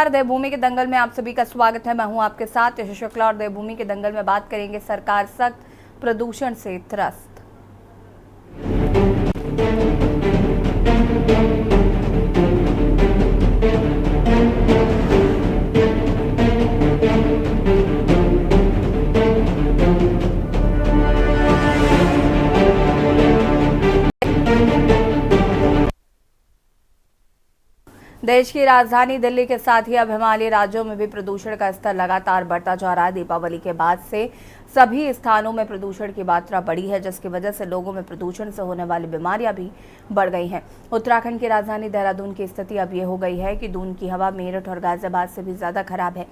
देवभूमि के दंगल में आप सभी का स्वागत है। मैं हूं आपके साथ यश शुक्ला और देवभूमि के दंगल में बात करेंगे सरकार सख्त प्रदूषण से त्रस्त। देश की राजधानी दिल्ली के साथ ही अब हिमालयी राज्यों में भी प्रदूषण का स्तर लगातार बढ़ता जा रहा है। दीपावली के बाद से सभी स्थानों में प्रदूषण की मात्रा बढ़ी है, जिसकी वजह से लोगों में प्रदूषण से होने वाली बीमारियां भी बढ़ गई हैं। उत्तराखंड की राजधानी देहरादून की स्थिति अब ये हो गई है कि दून की हवा मेरठ और गाजियाबाद से भी ज्यादा खराब है।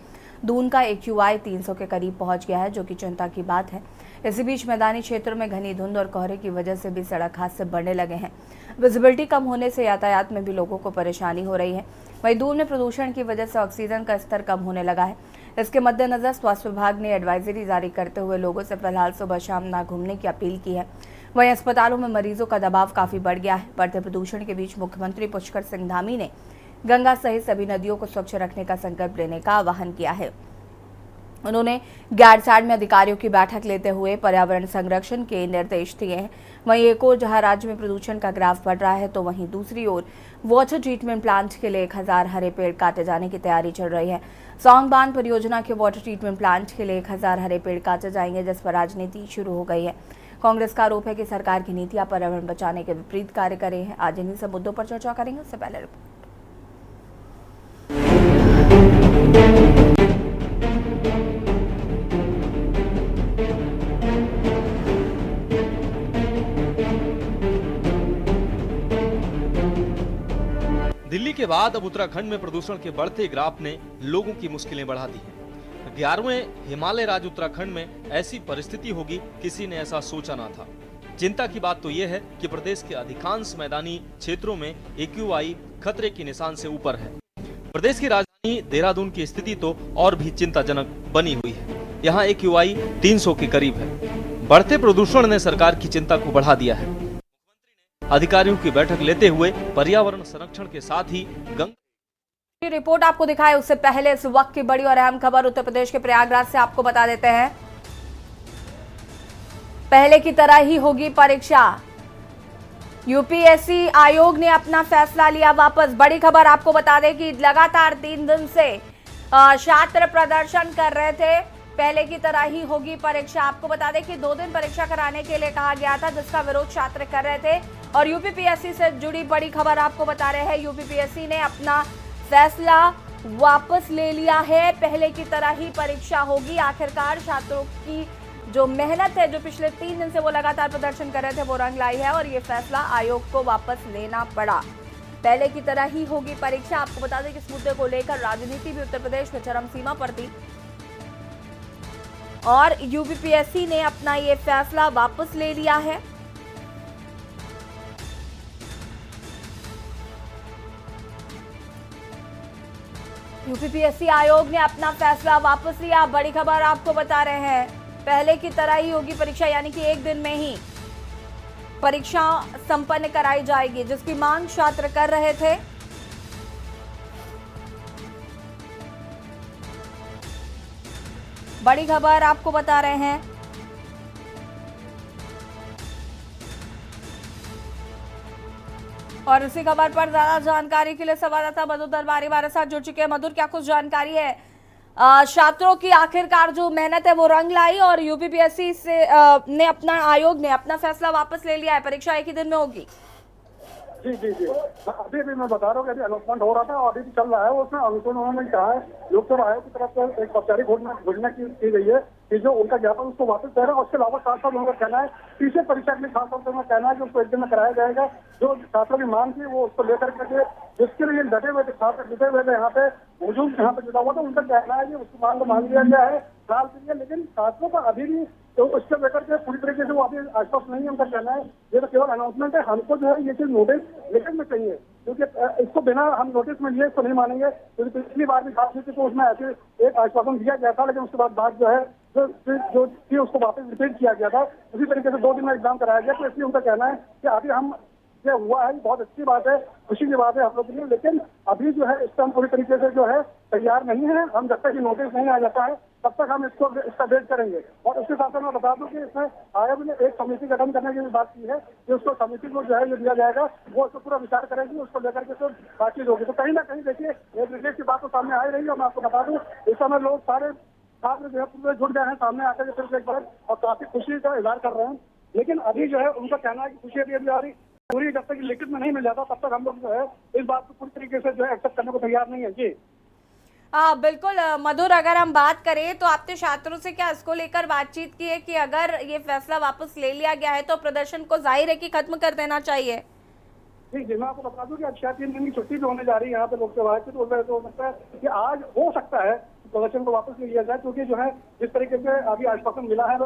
दून का AQI 300 के करीब पहुंच गया है, जो कि चिंता की बात है। इसी बीच मैदानी क्षेत्रों में घनी धुंध और कोहरे की वजह से भी सड़क हादसे बढ़ने लगे हैं। विजिबिलिटी कम होने से यातायात में भी लोगों को परेशानी हो रही है। वहीं दून में प्रदूषण की वजह से ऑक्सीजन का स्तर कम होने लगा है। इसके मद्देनजर स्वास्थ्य विभाग ने एडवाइजरी जारी करते हुए लोगों से फिलहाल सुबह शाम ना घूमने की अपील की है। वहीं अस्पतालों में मरीजों का दबाव काफी बढ़ गया है। बढ़ते प्रदूषण के बीच मुख्यमंत्री पुष्कर सिंह धामी ने गंगा सहित सभी नदियों को स्वच्छ रखने का संकल्प लेने का आह्वान किया है। उन्होंने गैरसैंण में अधिकारियों की बैठक लेते हुए पर्यावरण संरक्षण के निर्देश दिए हैं। वहीं एक ओर जहां राज्य में प्रदूषण का ग्राफ बढ़ रहा है, तो वहीं दूसरी ओर वाटर ट्रीटमेंट प्लांट के लिए 1000 हरे पेड़ काटे जाने की तैयारी चल रही है। सौंग बांध परियोजना के वाटर ट्रीटमेंट प्लांट के लिए 1000 हरे पेड़ काटे जाएंगे, जिस पर राजनीति शुरू हो गई है। कांग्रेस का आरोप है कि सरकार की नीतियां पर्यावरण बचाने के विपरीत कार्य कर रही हैं। आज इन्हीं सब मुद्दों पर चर्चा करेंगे। उससे पहले दिल्ली के बाद अब उत्तराखंड में प्रदूषण के बढ़ते ग्राफ ने लोगों की मुश्किलें बढ़ा दी हैं। 11वें हिमालय राज्य उत्तराखंड में ऐसी परिस्थिति होगी, किसी ने ऐसा सोचा ना था। चिंता की बात तो यह है कि प्रदेश के अधिकांश मैदानी क्षेत्रों में AQI खतरे के निशान से ऊपर है। प्रदेश की राजधानी देहरादून की स्थिति तो और भी चिंताजनक बनी हुई है। यहाँ AQI 300 के करीब है। बढ़ते प्रदूषण ने सरकार की चिंता को बढ़ा दिया है। अधिकारियों की बैठक लेते हुए पर्यावरण संरक्षण के साथ ही गंगा रिपोर्ट आपको दिखाए उससे पहले इस वक्त की बड़ी और अहम खबर उत्तर प्रदेश के प्रयागराज से आपको बता देते हैं। पहले की तरह ही होगी परीक्षा। UPSC आयोग ने अपना फैसला लिया वापस। बड़ी खबर आपको बता दें कि लगातार 3 दिन से छात्र प्रदर्शन कर रहे थे। पहले की तरह ही होगी परीक्षा। आपको बता दें कि 2 दिन परीक्षा कराने के लिए कहा गया था, जिसका विरोध छात्र कर रहे थे। और UPPSC से जुड़ी बड़ी खबर आपको बता रहे हैं। UPPSC ने अपना फैसला वापस ले लिया है। पहले की तरह ही परीक्षा होगी। आखिरकार छात्रों की जो मेहनत है, जो पिछले 3 दिन से वो लगातार प्रदर्शन कर रहे थे, वो रंग लाई है और ये फैसला आयोग को वापस लेना पड़ा। पहले की तरह ही होगी परीक्षा। आपको बता दें कि इस मुद्दे को लेकर राजनीति भी उत्तर प्रदेश में चरम सीमा पर थी और UPPSC ने अपना ये फैसला वापस ले लिया है। UPPSC आयोग ने अपना फैसला वापस लिया। बड़ी खबर आपको बता रहे हैं। पहले की तरह ही होगी परीक्षा, यानी कि 1 दिन में ही परीक्षा संपन्न कराई जाएगी, जिसकी मांग छात्र कर रहे थे। बड़ी खबर आपको बता रहे हैं। और इसी खबर पर ज्यादा जानकारी के लिए संवाददाता मधुर दरबारी हमारे साथ जुड़ चुके हैं। मधुर, क्या कुछ जानकारी है? छात्रों की आखिरकार जो मेहनत है वो रंग लाई और UPPSC से ने अपना आयोग ने अपना फैसला वापस ले लिया है। परीक्षा 1 ही दिन में होगी। जी जी जी, अभी मैं बता रहा हूँ कि अभी अनाउंसमेंट हो रहा था और अभी चल रहा है। उसमें उन्होंने कहा है, लोकसभा आयोग की तरफ से एक औपचारिक घोषणा की गई है कि जो उनका ज्ञापन उसको वापस ले रहा है। उसके अलावा साथ साथ उनका कहना है तीसरे परीक्षा के लिए खास तौर पर उनका कहना है कि उसको 1 दिन में कराया जाएगा। जो छात्रों की मांग थी वो उसको लेकर के जिसके लिए डटे हुए थे छात्र, जुटे हुए थे, यहाँ पे मौजूद यहाँ पे जुटा हुआ था, उनका कहना है कि उसकी मांग को मान लिया गया है फिलहाल के लिए। लेकिन छात्रों का अभी भी तो उससे लेकर के पूरी तरीके से वो अभी आश्वस्त नहीं है। उनका कहना है ये तो केवल अनाउंसमेंट है, हमको जो है ये चीज नोटिस लेकर में चाहिए, क्योंकि इसको बिना हम नोटिस में लिए इसको नहीं मानेंगे। क्योंकि पिछली बार भी बात हुई थी तो उसमें ऐसे एक आश्वासन दिया गया था, लेकिन उसके बाद बात जो है जो थी उसको वापस रिपीट किया गया था। उसी तरीके से 2 दिन में एग्जाम कराया गया। तो इसलिए उनका कहना है कि अभी हम ये हुआ है, बहुत अच्छी बात है, खुशी की बात है हम लोग के लिए। लेकिन अभी जो है इसका हम पूरी तरीके से जो है तैयार नहीं है। हम जब तक ये नोटिस नहीं आ जाता है तब तक हम इसका वेट करेंगे। और उसके साथ साथ मैं बता दूं कि इसमें आयोग ने एक समिति गठन करने की भी बात की है कि उसको समिति को जो है ये दिया जाएगा, वो उसको पूरा विचार करेगी, उसको लेकर के तो बातचीत होगी। तो कहीं ना कहीं देखिए एक रिलीफ की बात तो सामने आ ही रही है। मैं आपको बता दूं इस समय लोग सारे छात्र जो है पूरे जुट गए हैं सामने आकर के फिर एक बार, और काफी खुशी का इजहार कर रहे हैं। लेकिन अभी जो है उनका कहना है कि खुशी अभी आ रही पूरी, जब तक लिखित में नहीं मिल जाता तब तक हम लोग जो है इस बात को पूरी तरीके से जो है एक्सेप्ट करने को तैयार नहीं है। जी बिल्कुल मधुर, अगर हम बात करें तो आपने छात्रों से क्या इसको लेकर बातचीत की है कि अगर ये फैसला वापस ले लिया गया है तो प्रदर्शन को जाहिर है कि खत्म कर देना चाहिए? जी मैं आपको बता दूं कि अच्छा 3 दिन की छुट्टी भी होने जा रही है यहाँ पे लोकसभा की, तो हो सकता है कि आज हो सकता है प्रदर्शन को वापस ले लिया जाए, क्योंकि जो है जिस तरीके से अभी आश्वासन मिला है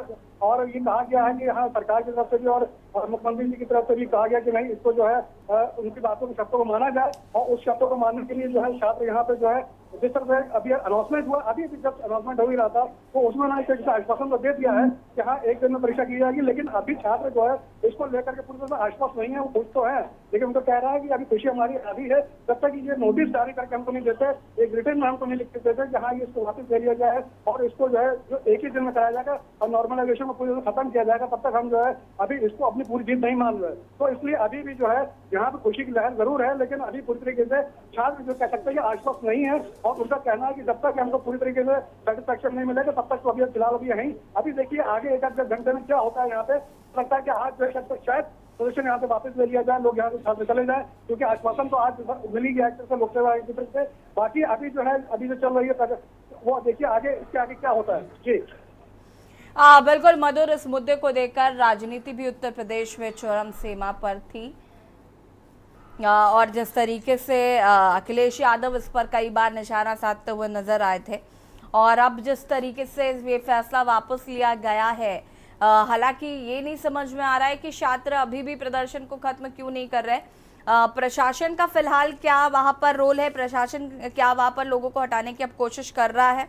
और ये कहा गया है कि यहाँ सरकार की तरफ से भी और मुख्यमंत्री जी की तरफ से भी कहा गया कि नहीं, इसको जो है उनकी बातों के शब्दों को माना जाए। और उस शब्दों को मानने के लिए जो है छात्र यहाँ पे जो है जिस तरह से अभी अनाउंसमेंट हुआ, अभी जब अनाउंसमेंट हो ही रहा था तो उसमें ना एक आश्वासन तो दे दिया है कि हाँ 1 दिन में परीक्षा की जाएगी। लेकिन अभी छात्र जो है इसको लेकर के पूरी तरह से आश्वस्त नहीं है। वो खुश तो है लेकिन उनको कह रहा है कि अभी खुशी हमारी आधी है, जब तक ये नोटिस जारी करके हमको नहीं देते, एक रिटर्न में हमको नहीं लिख के देते कि हाँ ये इसको वापस ले लिया जाए और इसको जो है जो एक ही दिन में कराया जाएगा और नॉर्मलाइजेशन को पूरी तरह खत्म किया जाएगा, तब तक हम जो है अभी इसको अपनी पूरी जीत नहीं मान रहे। तो इसलिए अभी भी जो है यहाँ पे खुशी की लहर जरूर है, लेकिन अभी पूरी तरीके से छात्र जो कह सकते हैं आश्वस्त नहीं है। और उनका कहना है कि जब तक हमको पूरी तरीके से सेटिस्फेक्शन नहीं मिलेगा तब तक तो अभी फिलहाल अभी यहीं। अभी देखिए आगे 1-8 घंटे में क्या होता है यहाँ पे। लगता है कि आज जो है शायद प्रदर्शन यहाँ से वापस ले लिया जाए, लोग यहाँ से छात्र चले जाए, क्योंकि आश्वासन तो आज मिल ही गया एक तरह से लोकसभा की तरफ से। बाकी अभी जो है अभी जो चल रही है वो देखिए आगे इसके आगे क्या होता है। जी बिल्कुल मधुर, इस मुद्दे को देखकर राजनीति भी उत्तर प्रदेश में चरम सीमा पर थी और जिस तरीके से अखिलेश यादव इस पर कई बार निशाना साधते हुए नजर आए थे और अब जिस तरीके से ये फैसला वापस लिया गया है, हालांकि ये नहीं समझ में आ रहा है कि छात्र अभी भी प्रदर्शन को खत्म क्यों नहीं कर रहे। प्रशासन का फिलहाल क्या वहां पर रोल है? प्रशासन क्या वहां पर लोगों को हटाने की अब कोशिश कर रहा है?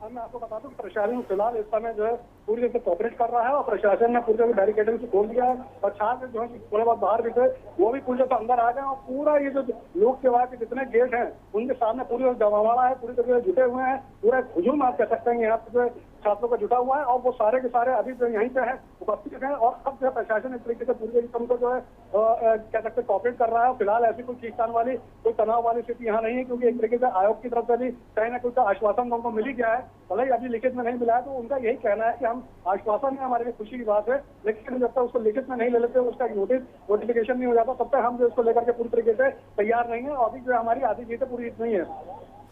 मैं आपको बता दूं प्रशासन फिलहाल इस समय जो है पूरी तरह से कोऑपरेट कर रहा है और प्रशासन ने पूरी तरह बैरिकेडिंग से खोल दिया है और छात्र जो है थोड़े बहुत बाहर भी थे वो भी पूरी तरह अंदर आ गए और पूरा ये जो लोक सेवा के जितने गेट हैं उनके सामने पूरी जमावड़ा है, पूरी तरह से जुटे हुए हैं, पूरा हुजूम आप कह सकते हैं यहाँ पे छात्रों का जुटा हुआ है और वो सारे के सारे अभी जो यहीं पे है उपस्थित हैं। और अब जो है प्रशासन इस तरीके से पूरी तरीके जो है कह सकते हैं कोऑपरेट कर रहा है। फिलहाल ऐसी कोई खींचतान वाली कोई तनाव वाली स्थिति यहाँ नहीं है, क्योंकि एक तरीके से आयोग की तरफ से भी कहीं ना कोई आश्वासन उनको मिल ही गया है, भले ही अभी लिखित में नहीं मिला है। तो उनका यही कहना है कि हम आश्वासन है हमारे लिए खुशी की बात है, लेकिन जब तक उसको लिखित में नहीं ले लेते, उसका नोटिफिकेशन नहीं हो जाता, तब तक हम जो इसको लेकर के पूरी तरीके से तैयार नहीं है। और अभी जो है हमारी आधी जीत पूरी नहीं है।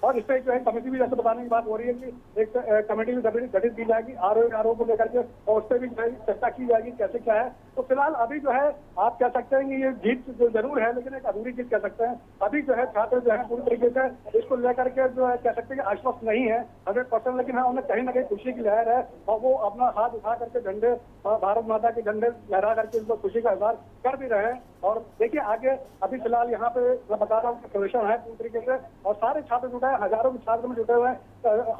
और इस पर जो है कमेटी भी जैसे बताने की बात हो रही है कि एक कमेटी भी गठित की जाएगी आरोप को लेकर के और उस पर भी चर्चा की जाएगी कैसे क्या है। तो फिलहाल अभी जो है आप कह सकते हैं कि ये जीत जो जरूर है लेकिन एक अधूरी जीत कह सकते हैं। अभी जो है छात्र जो है पूरी तरीके से इसको लेकर के जो है कह सकते हैं कि आश्वस्त नहीं है 100%, लेकिन हाँ उन्हें कहीं ना कहीं खुशी की लहर है और वो अपना हाथ उठा करके झंडे भारत माता के झंडे लहरा करके उनको खुशी का इजहार कर भी रहे हैं। और देखिए आगे अभी फिलहाल यहाँ पे मैं बता रहा हूँ प्रदर्शन है पूरी तरीके से और सारे छात्र जुटे हैं, हजारों के छात्र में जुटे हुए हैं,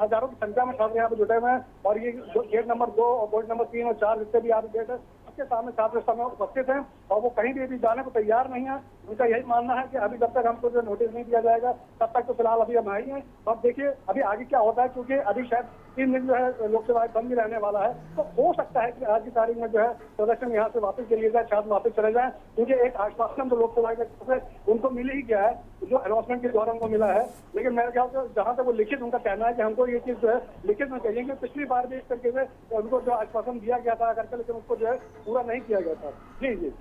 हजारों की संख्या में छात्र यहाँ पे जुटे हुए हैं। और ये गेट नंबर 2 और गेट नंबर 3 और 4 जितने भी यहाँ पे गेट है उसके सामने छात्र इस समय उपस्थित हैं और वो कहीं भी जाने को तैयार नहीं है। उनका यही मानना है कि अभी जब तक हमको जो नोटिस नहीं दिया जाएगा तब तक तो फिलहाल अभी हम आए हैं। अब देखिए अभी आगे क्या होता है, क्योंकि अभी शायद 3 दिन जो है लोकसभा बंद भी रहने वाला है। तो हो सकता है कि आज की तारीख में जो है प्रदर्शन यहाँ से वापस ले लिया जाए, छात्र वापस चले जाए, क्योंकि एक आश्वासन तो लोकसभा के तरफ से उनको मिल ही गया है जो अनाउंसमेंट के दौरान उनको मिला है। लेकिन मेरे ख्याल से जहाँ तक वो लिखित उनका कहना है कि हमको ये चीज जो है लिखित में चाहिए, कि पिछली बार भी इस तरीके से उनको जो आश्वासन दिया गया था करके, लेकिन उसको जो है पूरा नहीं किया गया था। जी जी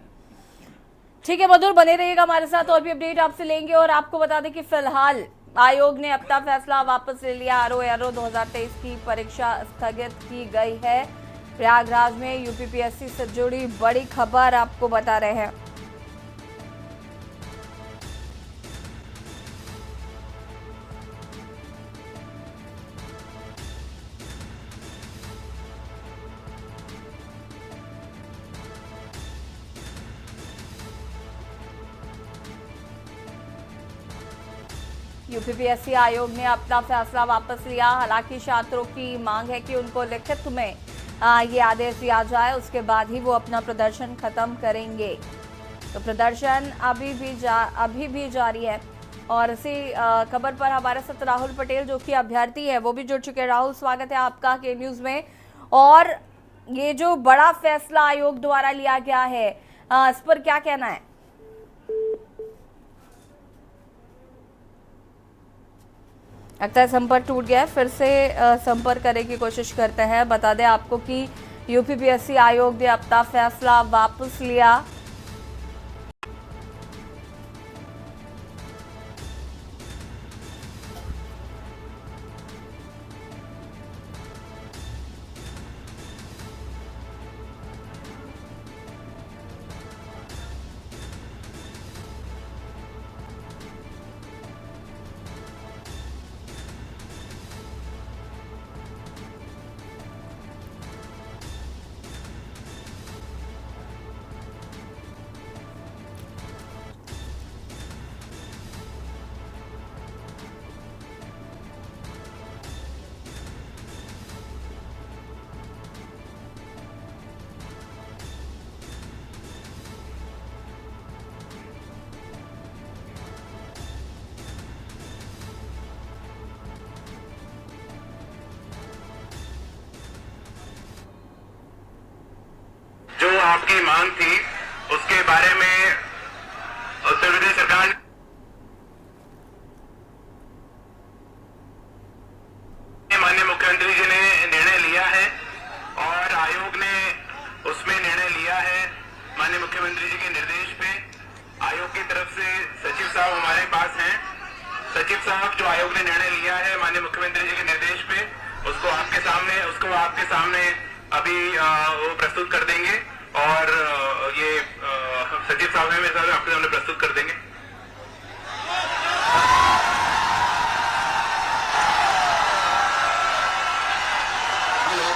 ठीक है मधुर, बने रहिएगा हमारे साथ, और भी अपडेट आपसे लेंगे। और आपको बता दें कि फिलहाल आयोग ने अपना फैसला वापस ले लिया। आरओ 2023 की परीक्षा स्थगित की गई है। प्रयागराज में यूपीपीएससी से जुड़ी बड़ी खबर आपको बता रहे हैं। यूपीपीएससी आयोग ने अपना फैसला वापस लिया। हालांकि छात्रों की मांग है कि उनको लिखित में ये आदेश दिया जाए, उसके बाद ही वो अपना प्रदर्शन खत्म करेंगे। तो प्रदर्शन अभी भी जारी है। और इसी खबर पर हमारे साथ राहुल पटेल जो कि अभ्यर्थी है वो भी जुड़ चुके हैं। राहुल, स्वागत है आपका के न्यूज में। और ये जो बड़ा फैसला आयोग द्वारा लिया गया है, इस पर क्या कहना है? लगता है संपर्क टूट गया है, फिर से संपर्क करने की कोशिश करते हैं। बता दें आपको कि यूपीपीएससी आयोग ने अपना फैसला वापस लिया। आपकी मांग थी उसके बारे में उत्तर प्रदेश सरकार ने माननीय मुख्यमंत्री जी ने निर्णय लिया है और आयोग ने उसमें निर्णय लिया है। माननीय मुख्यमंत्री जी के निर्देश पे आयोग की तरफ से सचिव साहब हमारे पास हैं। सचिव साहब जो आयोग ने निर्णय लिया है माननीय मुख्यमंत्री जी के निर्देश पे उसको आपके सामने अभी वो प्रस्तुत कर देंगे और ये सचिव साहब मेरे साथ आपके सामने प्रस्तुत कर देंगे। हेलो,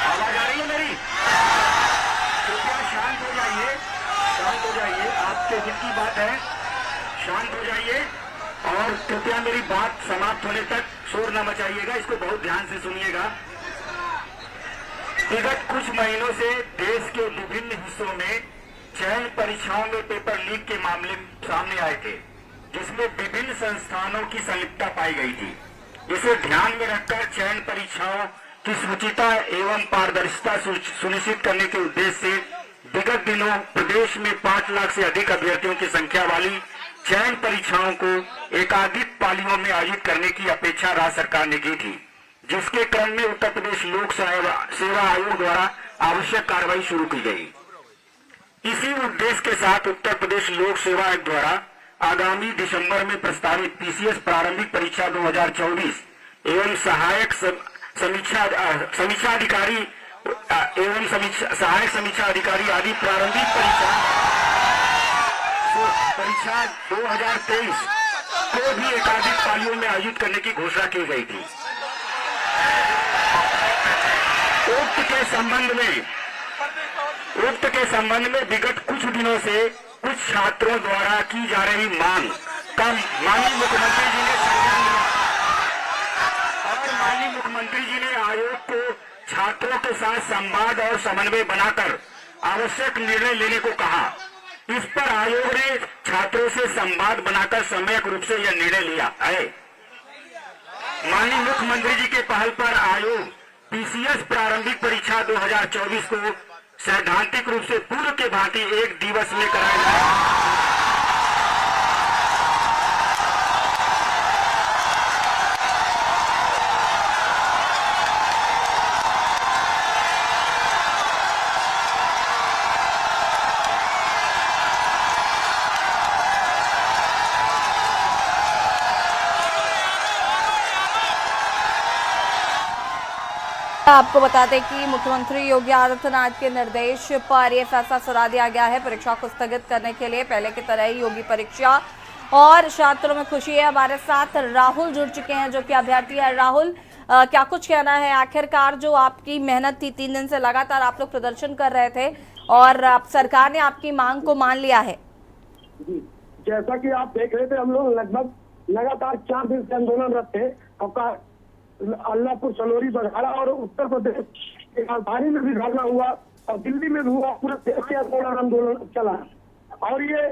आवाज आ रही है मेरी? कृपया शांत हो जाइए, आपके हित की बात है, शांत हो जाइए और कृपया मेरी बात समाप्त होने तक शोर न मचाइएगा। इसको बहुत ध्यान से सुनिएगा। विगत कुछ महीनों से देश के विभिन्न हिस्सों में चयन परीक्षाओं में पेपर लीक के मामले सामने आए थे, जिसमें विभिन्न संस्थानों की संलिप्तता पाई गई थी। इसे ध्यान में रखकर चयन परीक्षाओं की शुचिता एवं पारदर्शिता सुनिश्चित करने के उद्देश्य से विगत दिनों प्रदेश में 5 लाख से अधिक अभ्यर्थियों की संख्या वाली चयन परीक्षाओं को एकाधिक पालियों में आयोजित करने की अपेक्षा राज्य सरकार ने की थी, जिसके क्रम में उत्तर प्रदेश लोक सेवा आयोग द्वारा आवश्यक कार्रवाई शुरू की गई। इसी उद्देश्य के साथ उत्तर प्रदेश लोक सेवा आयोग द्वारा आगामी दिसंबर में प्रस्तावित पीसीएस प्रारंभिक परीक्षा 2024 एवं सहायक समीक्षा अधिकारी एवं सहायक समीक्षा अधिकारी आदि प्रारंभिक परीक्षा 2023 को भी एकाधिक पालियों में आयोजित करने की घोषणा की गई थी। उक्त के संबंध में विगत कुछ दिनों से कुछ छात्रों द्वारा की जा रही मांग का माननीय मुख्यमंत्री जी ने आयोग को छात्रों के साथ संवाद और समन्वय बनाकर आवश्यक निर्णय लेने को कहा। इस पर आयोग ने छात्रों से संवाद बनाकर सम्यक रूप से यह निर्णय लिया है। माननीय मुख्यमंत्री जी के पहल पर आयोग पीसीएस प्रारंभिक परीक्षा 2024 को सैद्धांतिक रूप से पूर्व के भांति एक दिवस में कराया। आपको बता दें कि मुख्यमंत्री योगी आदित्यनाथ के निर्देश पर यह फैसला सुना दिया गया है परीक्षा को स्थगित करने के लिए। पहले की तरह ही होगी परीक्षा और छात्रों में खुशी है। हमारे साथ राहुल जुड़ चुके हैं जो कि अभ्यर्थी है। राहुल, क्या कुछ कहना है? आखिरकार जो आपकी मेहनत थी, 3 दिन से लगातार आप लोग प्रदर्शन कर रहे थे और अब सरकार ने आपकी मांग को मान लिया है। जैसा कि आप देख रहे थे, हम लोग लगभग लगातार 4 दिन से आंदोलनरत थे। अल्लाहपुर, सलोरी, बघाड़ा और उत्तर प्रदेश राजधानी में भी धरना हुआ और दिल्ली में भी हुआ, पूरे देश के आंदोलन चला। और ये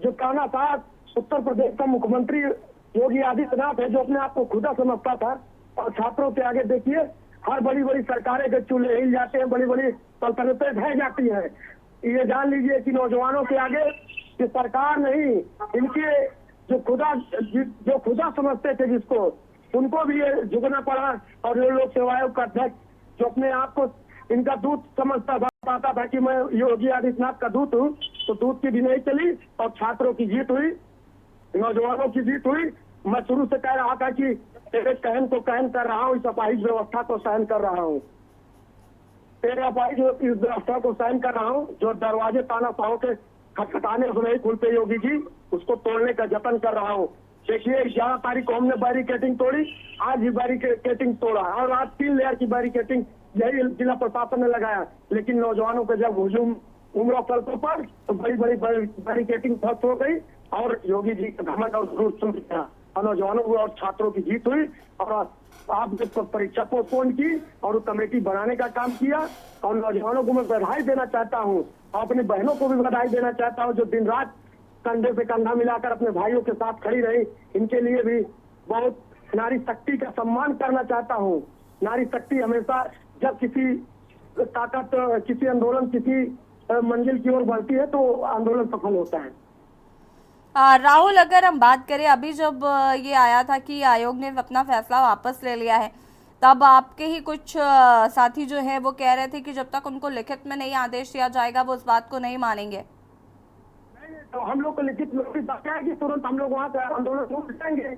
जो तानाशाह उत्तर प्रदेश का मुख्यमंत्री योगी आदित्यनाथ है, जो अपने आप को खुदा समझता था, और छात्रों के आगे देखिए हर बड़ी बड़ी सरकारें के चूल्हे हिल जाते हैं, बड़ी बड़ी सल्तनतें ढह जाती है। ये जान लीजिए कि नौजवानों के आगे ये सरकार नहीं, इनके जो खुदा समझते थे जिसको, उनको भी ये झुकना पड़ा। और ये लोक सेवा आयोग का अध्यक्ष जो अपने आप को इनका दूत समझता था, पाता था कि मैं योगी आदित्यनाथ का दूत हूँ, तो दूत की भी नहीं चली और छात्रों की जीत हुई, नौजवानों की जीत हुई। मैं शुरू से कह रहा था कि तेरे कहन को कहन कर रहा हूँ, इस अपाहिज व्यवस्था को सहन कर रहा हूँ, तेरे अपाहिज इस व्यवस्था को सहन कर रहा हूँ। जो दरवाजे तानाशाहों के खटखटाने से नहीं खुलते योगी जी, उसको तोड़ने का जतन कर रहा हूँ। देखिए 11 तारीख को हमने बैरिकेटिंग तोड़ी, आज भी बैरिकेटिंग तोड़ा, और आज 3 लेयर की बैरिकेटिंग यही जिला प्रशासन ने लगाया। लेकिन नौजवानों के जब हुजूम उमड़ा सड़कों पर तो बड़ी बड़ी बैरिकेटिंग ध्वस्त हो गई और योगी जी का घमंड और जरूर सुन गया, और नौजवानों और छात्रों की जीत हुई। और आपने परीक्षा पोस्टपोन की और कमेटी बनाने का काम किया। और नौजवानों को मैं बधाई देना चाहता हूँ, और अपनी बहनों को भी बधाई देना चाहता हूँ, जो दिन रात कंधे से कंधा मिलाकर अपने भाइयों के साथ खड़ी रही। इनके लिए भी बहुत नारी शक्ति का सम्मान करना चाहता हूँ। नारी शक्ति हमेशा जब किसी ताकत, किसी आंदोलन, किसी मंजिल की ओर बढ़ती है तो आंदोलन सफल होता है। राहुल, अगर हम बात करें, अभी जब ये आया था कि आयोग ने अपना फैसला वापस ले लिया है, तब आपके ही कुछ साथी जो है वो कह रहे थे कि जब तक उनको लिखित में नहीं आदेश दिया जाएगा वो उस बात को नहीं मानेंगे। तो हम लोग को लिखित नोटिस आता है कि तुरंत हम लोग वहाँ से आंदोलन शुरू करेंगे।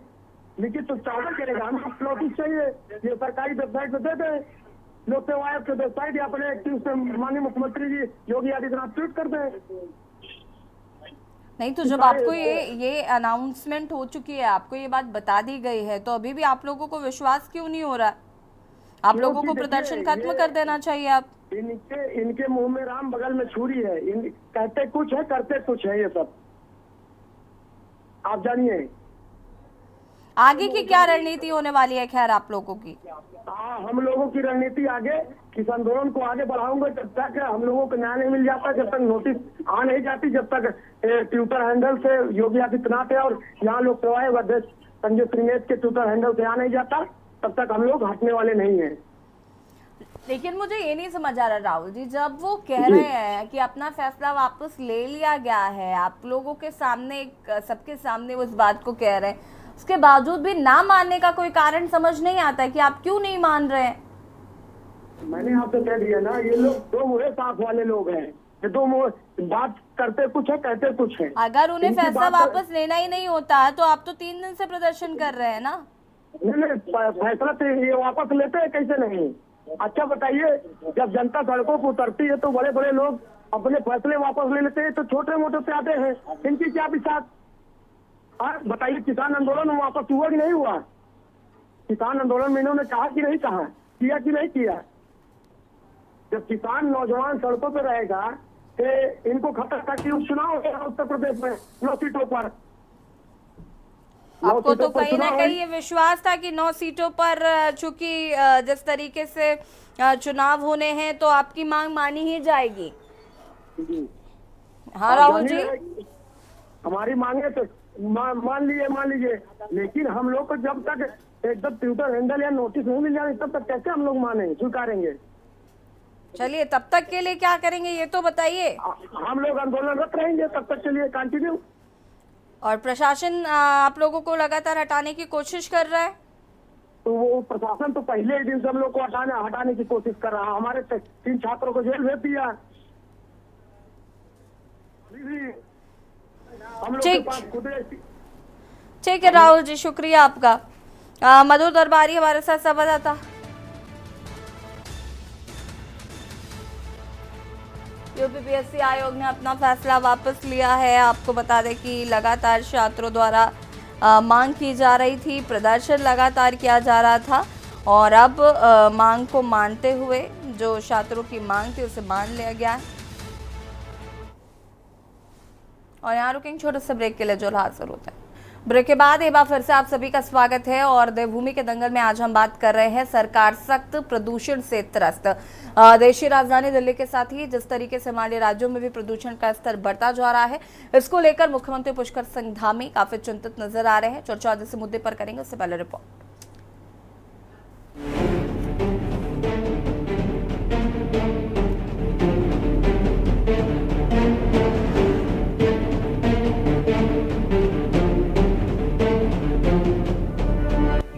लिखित तो चावल करेगा, हम नोटिस चाहिए, ये सरकारी वेबसाइट पे दे दें, लोक सेवा आयोग के वेबसाइट या अपने एक्टिव से माननीय मुख्यमंत्री जी योगी आदित्यनाथ ट्वीट कर दें। नहीं तो जब आपको ये अनाउंसमेंट हो चुकी है, आपको ये बात बता दी गई है, तो अभी भी आप लोगों को विश्वास क्यों नहीं हो रहा? आप लोगों को प्रदर्शन खत्म कर देना चाहिए। आप इनके मुंह में राम, बगल में छुरी है, कहते कुछ है करते कुछ है, ये सब आप जानिए। आगे की क्या रणनीति होने वाली है खैर आप लोगों की? हम लोगों की रणनीति आगे, किस आंदोलन को आगे बढ़ाऊंगे जब तक हम लोगों को न्याय नहीं मिल जाता, जब तक नोटिस आ नहीं जाती, जब तक ट्विटर हैंडल से योगी आदित्यनाथ है और यहाँ लोक सेवा आयोग अध्यक्ष संजय श्रीनेत के ट्विटर हैंडल से आ नहीं जाता, तब तक हम लोग हटने वाले नहीं हैं। लेकिन मुझे ये नहीं समझ आ रहा राहुल जी, जब वो कह रहे हैं कि अपना फैसला वापस ले लिया गया है, आप लोगों के सामने, सबके सामने वो इस बात को कह रहे हैं, उसके बावजूद भी ना मानने का कोई कारण समझ नहीं आता है कि आप क्यों नहीं मान रहे हैं? मैंने आपसे कह दिया ना, ये लोग दो मुँह साफ वाले लोग हैं, ये दो मुँह बात करते कुछ है कहते कुछ है। अगर उन्हें फैसला वापस लेना ही नहीं होता है तो आप तो 3 दिन से प्रदर्शन कर रहे हैं ना। नहीं, फैसला तो ये वापस लेते हैं कैसे नहीं? अच्छा बताइए, जब जनता सड़कों पर उतरती है तो बड़े बड़े लोग अपने फैसले वापस ले लेते हैं, तो छोटे मोटे पे आते हैं, इनकी क्या विचार? बताइए, किसान आंदोलन वापस हुआ कि नहीं हुआ? किसान आंदोलन में इन्होंने कहा कि नहीं कहा, किया कि नहीं किया? जब किसान नौजवान सड़कों पे रहेगा तो इनको खतरा था कि उपचुनाव होगा उत्तर प्रदेश में 9 सीटों पर। आपको तो कहीं ना कहीं ये विश्वास था कि 9 सीटों पर चूंकि जिस तरीके से चुनाव होने हैं तो आपकी मांग मानी ही जाएगी। हाँ राहुल जी, हमारी मांगे तो मान लीजिए, लेकिन हम लोग को जब तक एकदम ट्विटर हैंडल या नोटिस नहीं मिल जाए तब तक कैसे हम लोग माने, स्वीकारेंगे? चलिए, तब तक के लिए क्या करेंगे ये तो बताइए। हम लोग आंदोलनरत रहेंगे तब तक के लिए, कंटिन्यू। और प्रशासन आप लोगों को लगातार हटाने की कोशिश कर रहा है? तो वो प्रशासन तो पहले ही दिन से हम लोग को हटाने की कोशिश कर रहा है। हमारे 3 छात्रों को जेल भेज दिया। हम लोग के पास खुद ठीक है राहुल जी, शुक्रिया आपका। मधुर दरबारी हमारे साथ संवाददाता। यूपीपीएससी आयोग ने अपना फैसला वापस लिया है। आपको बता दें कि लगातार छात्रों द्वारा मांग की जा रही थी, प्रदर्शन लगातार किया जा रहा था, और अब मांग को मानते हुए जो छात्रों की मांग थी उसे मान लिया गया है। और यहाँ रुकेंगे छोटे से ब्रेक के लिए, जो हाजिर होता है। ब्रेक के बाद एक बार फिर से आप सभी का स्वागत है और देवभूमि के दंगल में आज हम बात कर रहे हैं सरकार सख्त प्रदूषण से त्रस्त। देश की राजधानी दिल्ली के साथ ही जिस तरीके से हिमालय राज्यों में भी प्रदूषण का स्तर बढ़ता जा रहा है, इसको लेकर मुख्यमंत्री पुष्कर सिंह धामी काफी चिंतित नजर आ रहे हैं। चर्चा इस मुद्दे पर करेंगे, उससे पहले रिपोर्ट।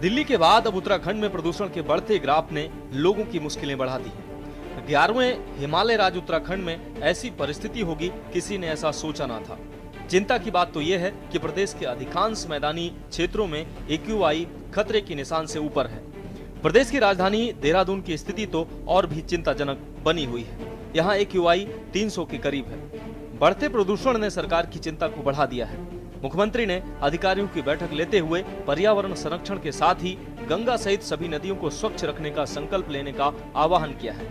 दिल्ली के बाद अब उत्तराखंड में प्रदूषण के बढ़ते ग्राफ ने लोगों की मुश्किलें बढ़ा दी हैं। 11वें हिमालय राज्य उत्तराखंड में ऐसी परिस्थिति होगी, किसी ने ऐसा सोचा ना था। चिंता की बात तो यह है कि प्रदेश के अधिकांश मैदानी क्षेत्रों में AQI खतरे के निशान से ऊपर है। प्रदेश की राजधानी देहरादून की स्थिति तो और भी चिंताजनक बनी हुई है। यहाँ AQI 300 के करीब है। बढ़ते प्रदूषण ने सरकार की चिंता को बढ़ा दिया है। मुख्यमंत्री ने अधिकारियों की बैठक लेते हुए पर्यावरण संरक्षण के साथ ही गंगा सहित सभी नदियों को स्वच्छ रखने का संकल्प लेने का आह्वान किया है।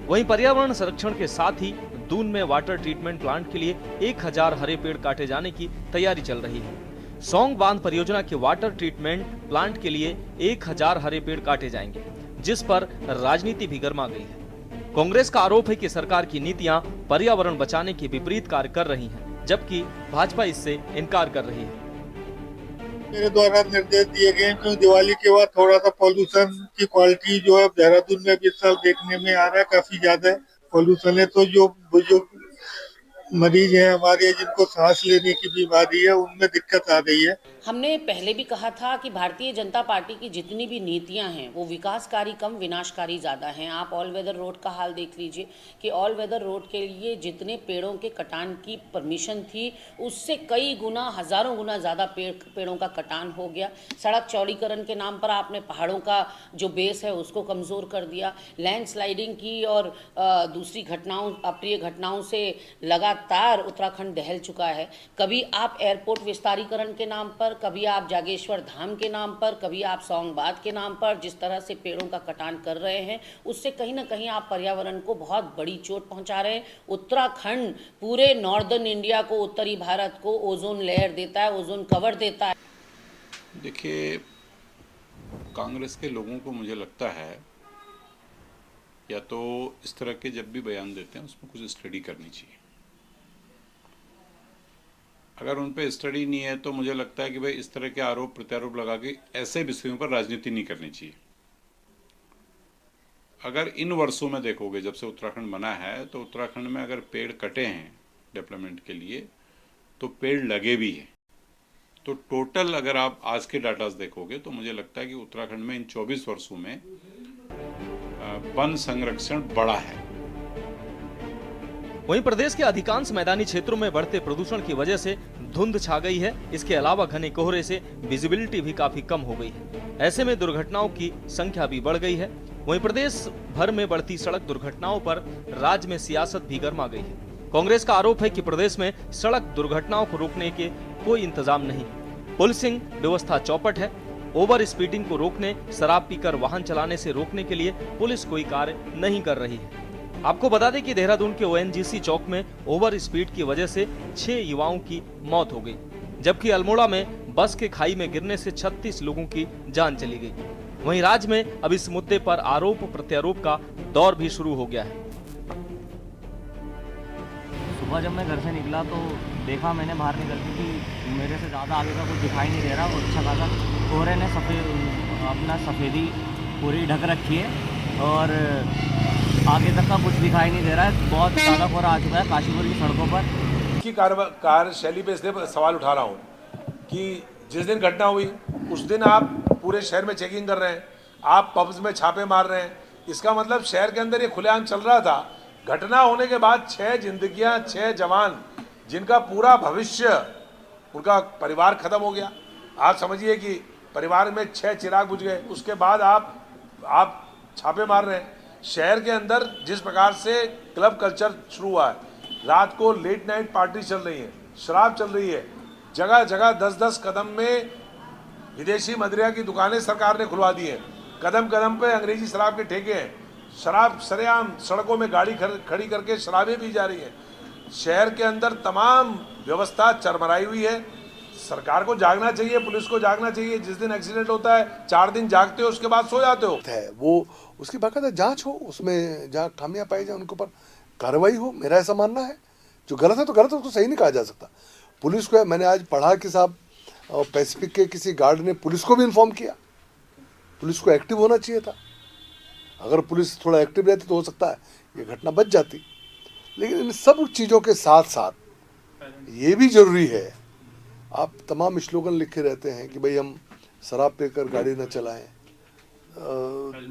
वहीं पर्यावरण संरक्षण के साथ ही दून में वाटर ट्रीटमेंट प्लांट के लिए 1000 हरे पेड़ काटे जाने की तैयारी चल रही है। सौंग बांध परियोजना के वाटर ट्रीटमेंट प्लांट के लिए 1000 हरे पेड़ काटे जाएंगे, जिस पर राजनीति भी गर्मा गई है। कांग्रेस का आरोप है कि सरकार की नीतियां पर्यावरण बचाने के विपरीत कार्य कर रही हैं, जबकि भाजपा इससे इनकार कर रही है। मेरे द्वारा निर्देश दिए गए हैं कि दिवाली के बाद थोड़ा सा पॉल्यूशन की क्वालिटी जो है देहरादून में भी इस साल देखने में आ रहा है, काफी ज्यादा पॉल्यूशन है। तो जो बुजुर्ग मरीज हैं हमारे, जिनको सांस लेने की बीमारी है, उनमें दिक्कत आ रही है। हमने पहले भी कहा था कि भारतीय जनता पार्टी की जितनी भी नीतियां हैं वो विकासकारी कम विनाशकारी ज़्यादा हैं। आप ऑल वेदर रोड का हाल देख लीजिए कि ऑल वेदर रोड के लिए जितने पेड़ों के कटान की परमिशन थी, उससे कई गुना, हज़ारों गुना ज़्यादा पेड़ों का कटान हो गया। सड़क चौड़ीकरण के नाम पर आपने पहाड़ों का जो बेस है उसको कमज़ोर कर दिया। लैंडस्लाइडिंग की और दूसरी घटनाओं, अप्रिय घटनाओं से लगातार उत्तराखंड दहल चुका है। कभी आप एयरपोर्ट विस्तारीकरण के नाम पर, कभी आप जागेश्वर धाम के नाम पर, कभी आप सौंग बांध के नाम पर जिस तरह से पेड़ों का कटान कर रहे हैं, उससे कहीं ना कहीं आप पर्यावरण को बहुत बड़ी चोट पहुंचा रहे हैं। उत्तराखंड पूरे नॉर्दर्न इंडिया को, उत्तरी भारत को ओजोन लेयर देता है, ओजोन कवर देता है। देखिए, कांग्रेस के लोगों को मुझे लगता है या तो इस तरह के जब भी बयान देते हैं उसमें कुछ स्टडी करनी चाहिए। अगर उन पे स्टडी नहीं है तो मुझे लगता है कि भाई इस तरह के आरोप प्रत्यारोप लगा के ऐसे विषयों पर राजनीति नहीं करनी चाहिए। अगर इन वर्षों में देखोगे, जब से उत्तराखंड बना है, तो उत्तराखंड में अगर पेड़ कटे हैं डेवलपमेंट के लिए तो पेड़ लगे भी हैं। तो टोटल अगर आप आज के डाटा देखोगे तो मुझे लगता है कि उत्तराखंड में इन 24 वर्षों में वन संरक्षण बढ़ा है। वहीं प्रदेश के अधिकांश मैदानी क्षेत्रों में बढ़ते प्रदूषण की वजह से धुंध छा गई है। इसके अलावा घने कोहरे से विजिबिलिटी भी काफी कम हो गई है। ऐसे में दुर्घटनाओं की संख्या भी बढ़ गई है। वहीं प्रदेश भर में बढ़ती सड़क दुर्घटनाओं पर राज्य में सियासत भी गर्मा गई है। कांग्रेस का आरोप है कि प्रदेश में सड़क दुर्घटनाओं को रोकने के कोई इंतजाम नहीं। पुलिसिंग व्यवस्था चौपट है। ओवर स्पीडिंग को रोकने, शराब पीकर वाहन चलाने से रोकने के लिए पुलिस कोई कार्य नहीं कर रही है। आपको बता दें कि देहरादून के ONGC चौक में ओवर स्पीड की वजह से 6 युवाओं की मौत हो गई, जबकि अल्मोड़ा में बस के खाई में गिरने से 36 लोगों की जान चली गई। वहीं राज्य में अब इस मुद्दे पर आरोप प्रत्यारोप का दौर भी शुरू हो गया है। सुबह जब मैं घर से निकला तो देखा मैंने बाहर निकल के कि मेरे से ज़्यादा आगे का कुछ दिखाई नहीं दे रहा। और अच्छा खासा कोहरे ने अपना सफ़ेदी पूरी ढक रखी है और आगे तक का कुछ दिखाई नहीं दे रहा है। बहुत ज़्यादा कोहरा आ चुका है काशीपुर की सड़कों पर। की कार्यशैली पे इसलिए सवाल उठा रहा हूँ कि जिस दिन घटना हुई उस दिन आप पूरे शहर में चेकिंग कर रहे हैं, आप पब्स में छापे मार रहे हैं। इसका मतलब शहर के अंदर ये खुलेआम चल रहा था। घटना होने के बाद 6 जिंदगियां, 6 जवान, जिनका पूरा भविष्य, उनका परिवार खत्म हो गया। आप समझिए कि परिवार में 6 चिराग बुझ गए। उसके बाद आप छापे मार रहे हैं। शहर के अंदर जिस प्रकार से क्लब कल्चर शुरू हुआ है, रात को लेट नाइट पार्टी चल रही है, शराब चल रही है, जगह जगह 10-10 कदम में विदेशी मदिरा की दुकानें सरकार ने खुलवा दी हैं। कदम कदम पे अंग्रेजी शराब के ठेके हैं। शराब सरेआम सड़कों में गाड़ी खड़ी करके शराबें पी जा रही हैं। शहर के अंदर तमाम व्यवस्था चरमराई हुई है। सरकार को जागना चाहिए, पुलिस को जागना चाहिए। जिस दिन एक्सीडेंट होता है 4 दिन जागते हो, उसके बाद सो जाते हो। है वो उसकी बाकायदा जांच हो, उसमें जहाँ खामियां पाई जाए उनके ऊपर कार्रवाई हो। मेरा ऐसा मानना है, जो गलत है तो गलत है, उसको सही नहीं कहा जा सकता। पुलिस को, मैंने आज पढ़ा कि साहब पैसिफिक के किसी गार्ड ने पुलिस को भी इन्फॉर्म किया। पुलिस को एक्टिव होना चाहिए था। अगर पुलिस थोड़ा एक्टिव रहती तो हो सकता है ये घटना बच जाती। लेकिन इन सब चीज़ों के साथ साथ ये भी जरूरी है, आप तमाम स्लोगन लिखे रहते हैं कि भाई हम शराब पीकर गाड़ी न चलाएं,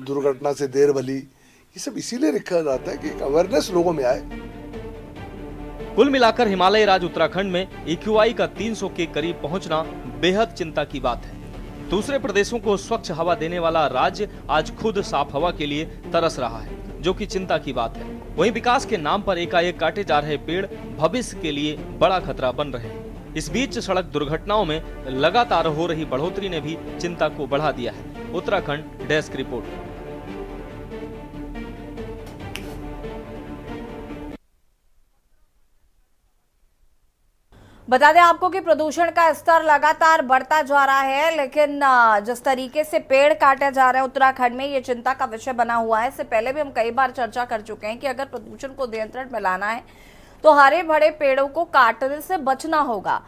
दुर्घटना से देर भली, ये सब इसीलिए लिखा जाता है कि एक अवेयरनेस लोगों में आए। कुल मिलाकर हिमालय राज्य उत्तराखंड में AQI का 300 के करीब पहुंचना बेहद चिंता की बात है। दूसरे प्रदेशों को स्वच्छ हवा देने वाला राज्य आज खुद साफ हवा के लिए तरस रहा है, जो कि चिंता की बात है। वहीं विकास के नाम पर एकाएक काटे जा रहे पेड़ भविष्य के लिए बड़ा खतरा बन रहे हैं। इस बीच सड़क दुर्घटनाओं में लगातार हो रही बढ़ोतरी ने भी चिंता को बढ़ा दिया है। Uttarakhand desk report. बता दें आपको कि प्रदूषण का स्तर लगातार बढ़ता जा रहा है, लेकिन जिस तरीके से पेड़ काटे जा रहे हैं उत्तराखंड में, ये चिंता का विषय बना हुआ है। इससे पहले भी हम कई बार चर्चा कर चुके हैं कि अगर प्रदूषण को नियंत्रण में लाना है तो हरे भरे पेड़ों को काटने से बचना होगा।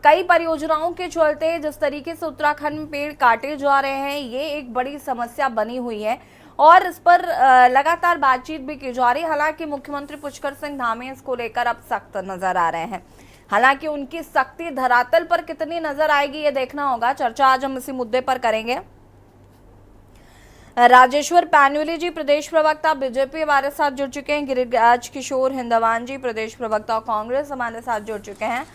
कई परियोजनाओं के चलते जिस तरीके से उत्तराखंड में पेड़ काटे जा रहे हैं, ये एक बड़ी समस्या बनी हुई है और इस पर लगातार बातचीत भी की जा रही है। हालांकि मुख्यमंत्री पुष्कर सिंह धामी इसको लेकर अब सख्त नजर आ रहे हैं। हालांकि उनकी सख्ती धरातल पर कितनी नजर आएगी ये देखना होगा। चर्चा आज हम इसी मुद्दे पर करेंगे। राजेश्वर पैन्युली जी प्रदेश प्रवक्ता बीजेपी हमारे साथ जुड़ चुके हैं। गिरिराज किशोर हिंदवान जी प्रदेश प्रवक्ता कांग्रेस हमारे साथ जुड़ चुके हैं।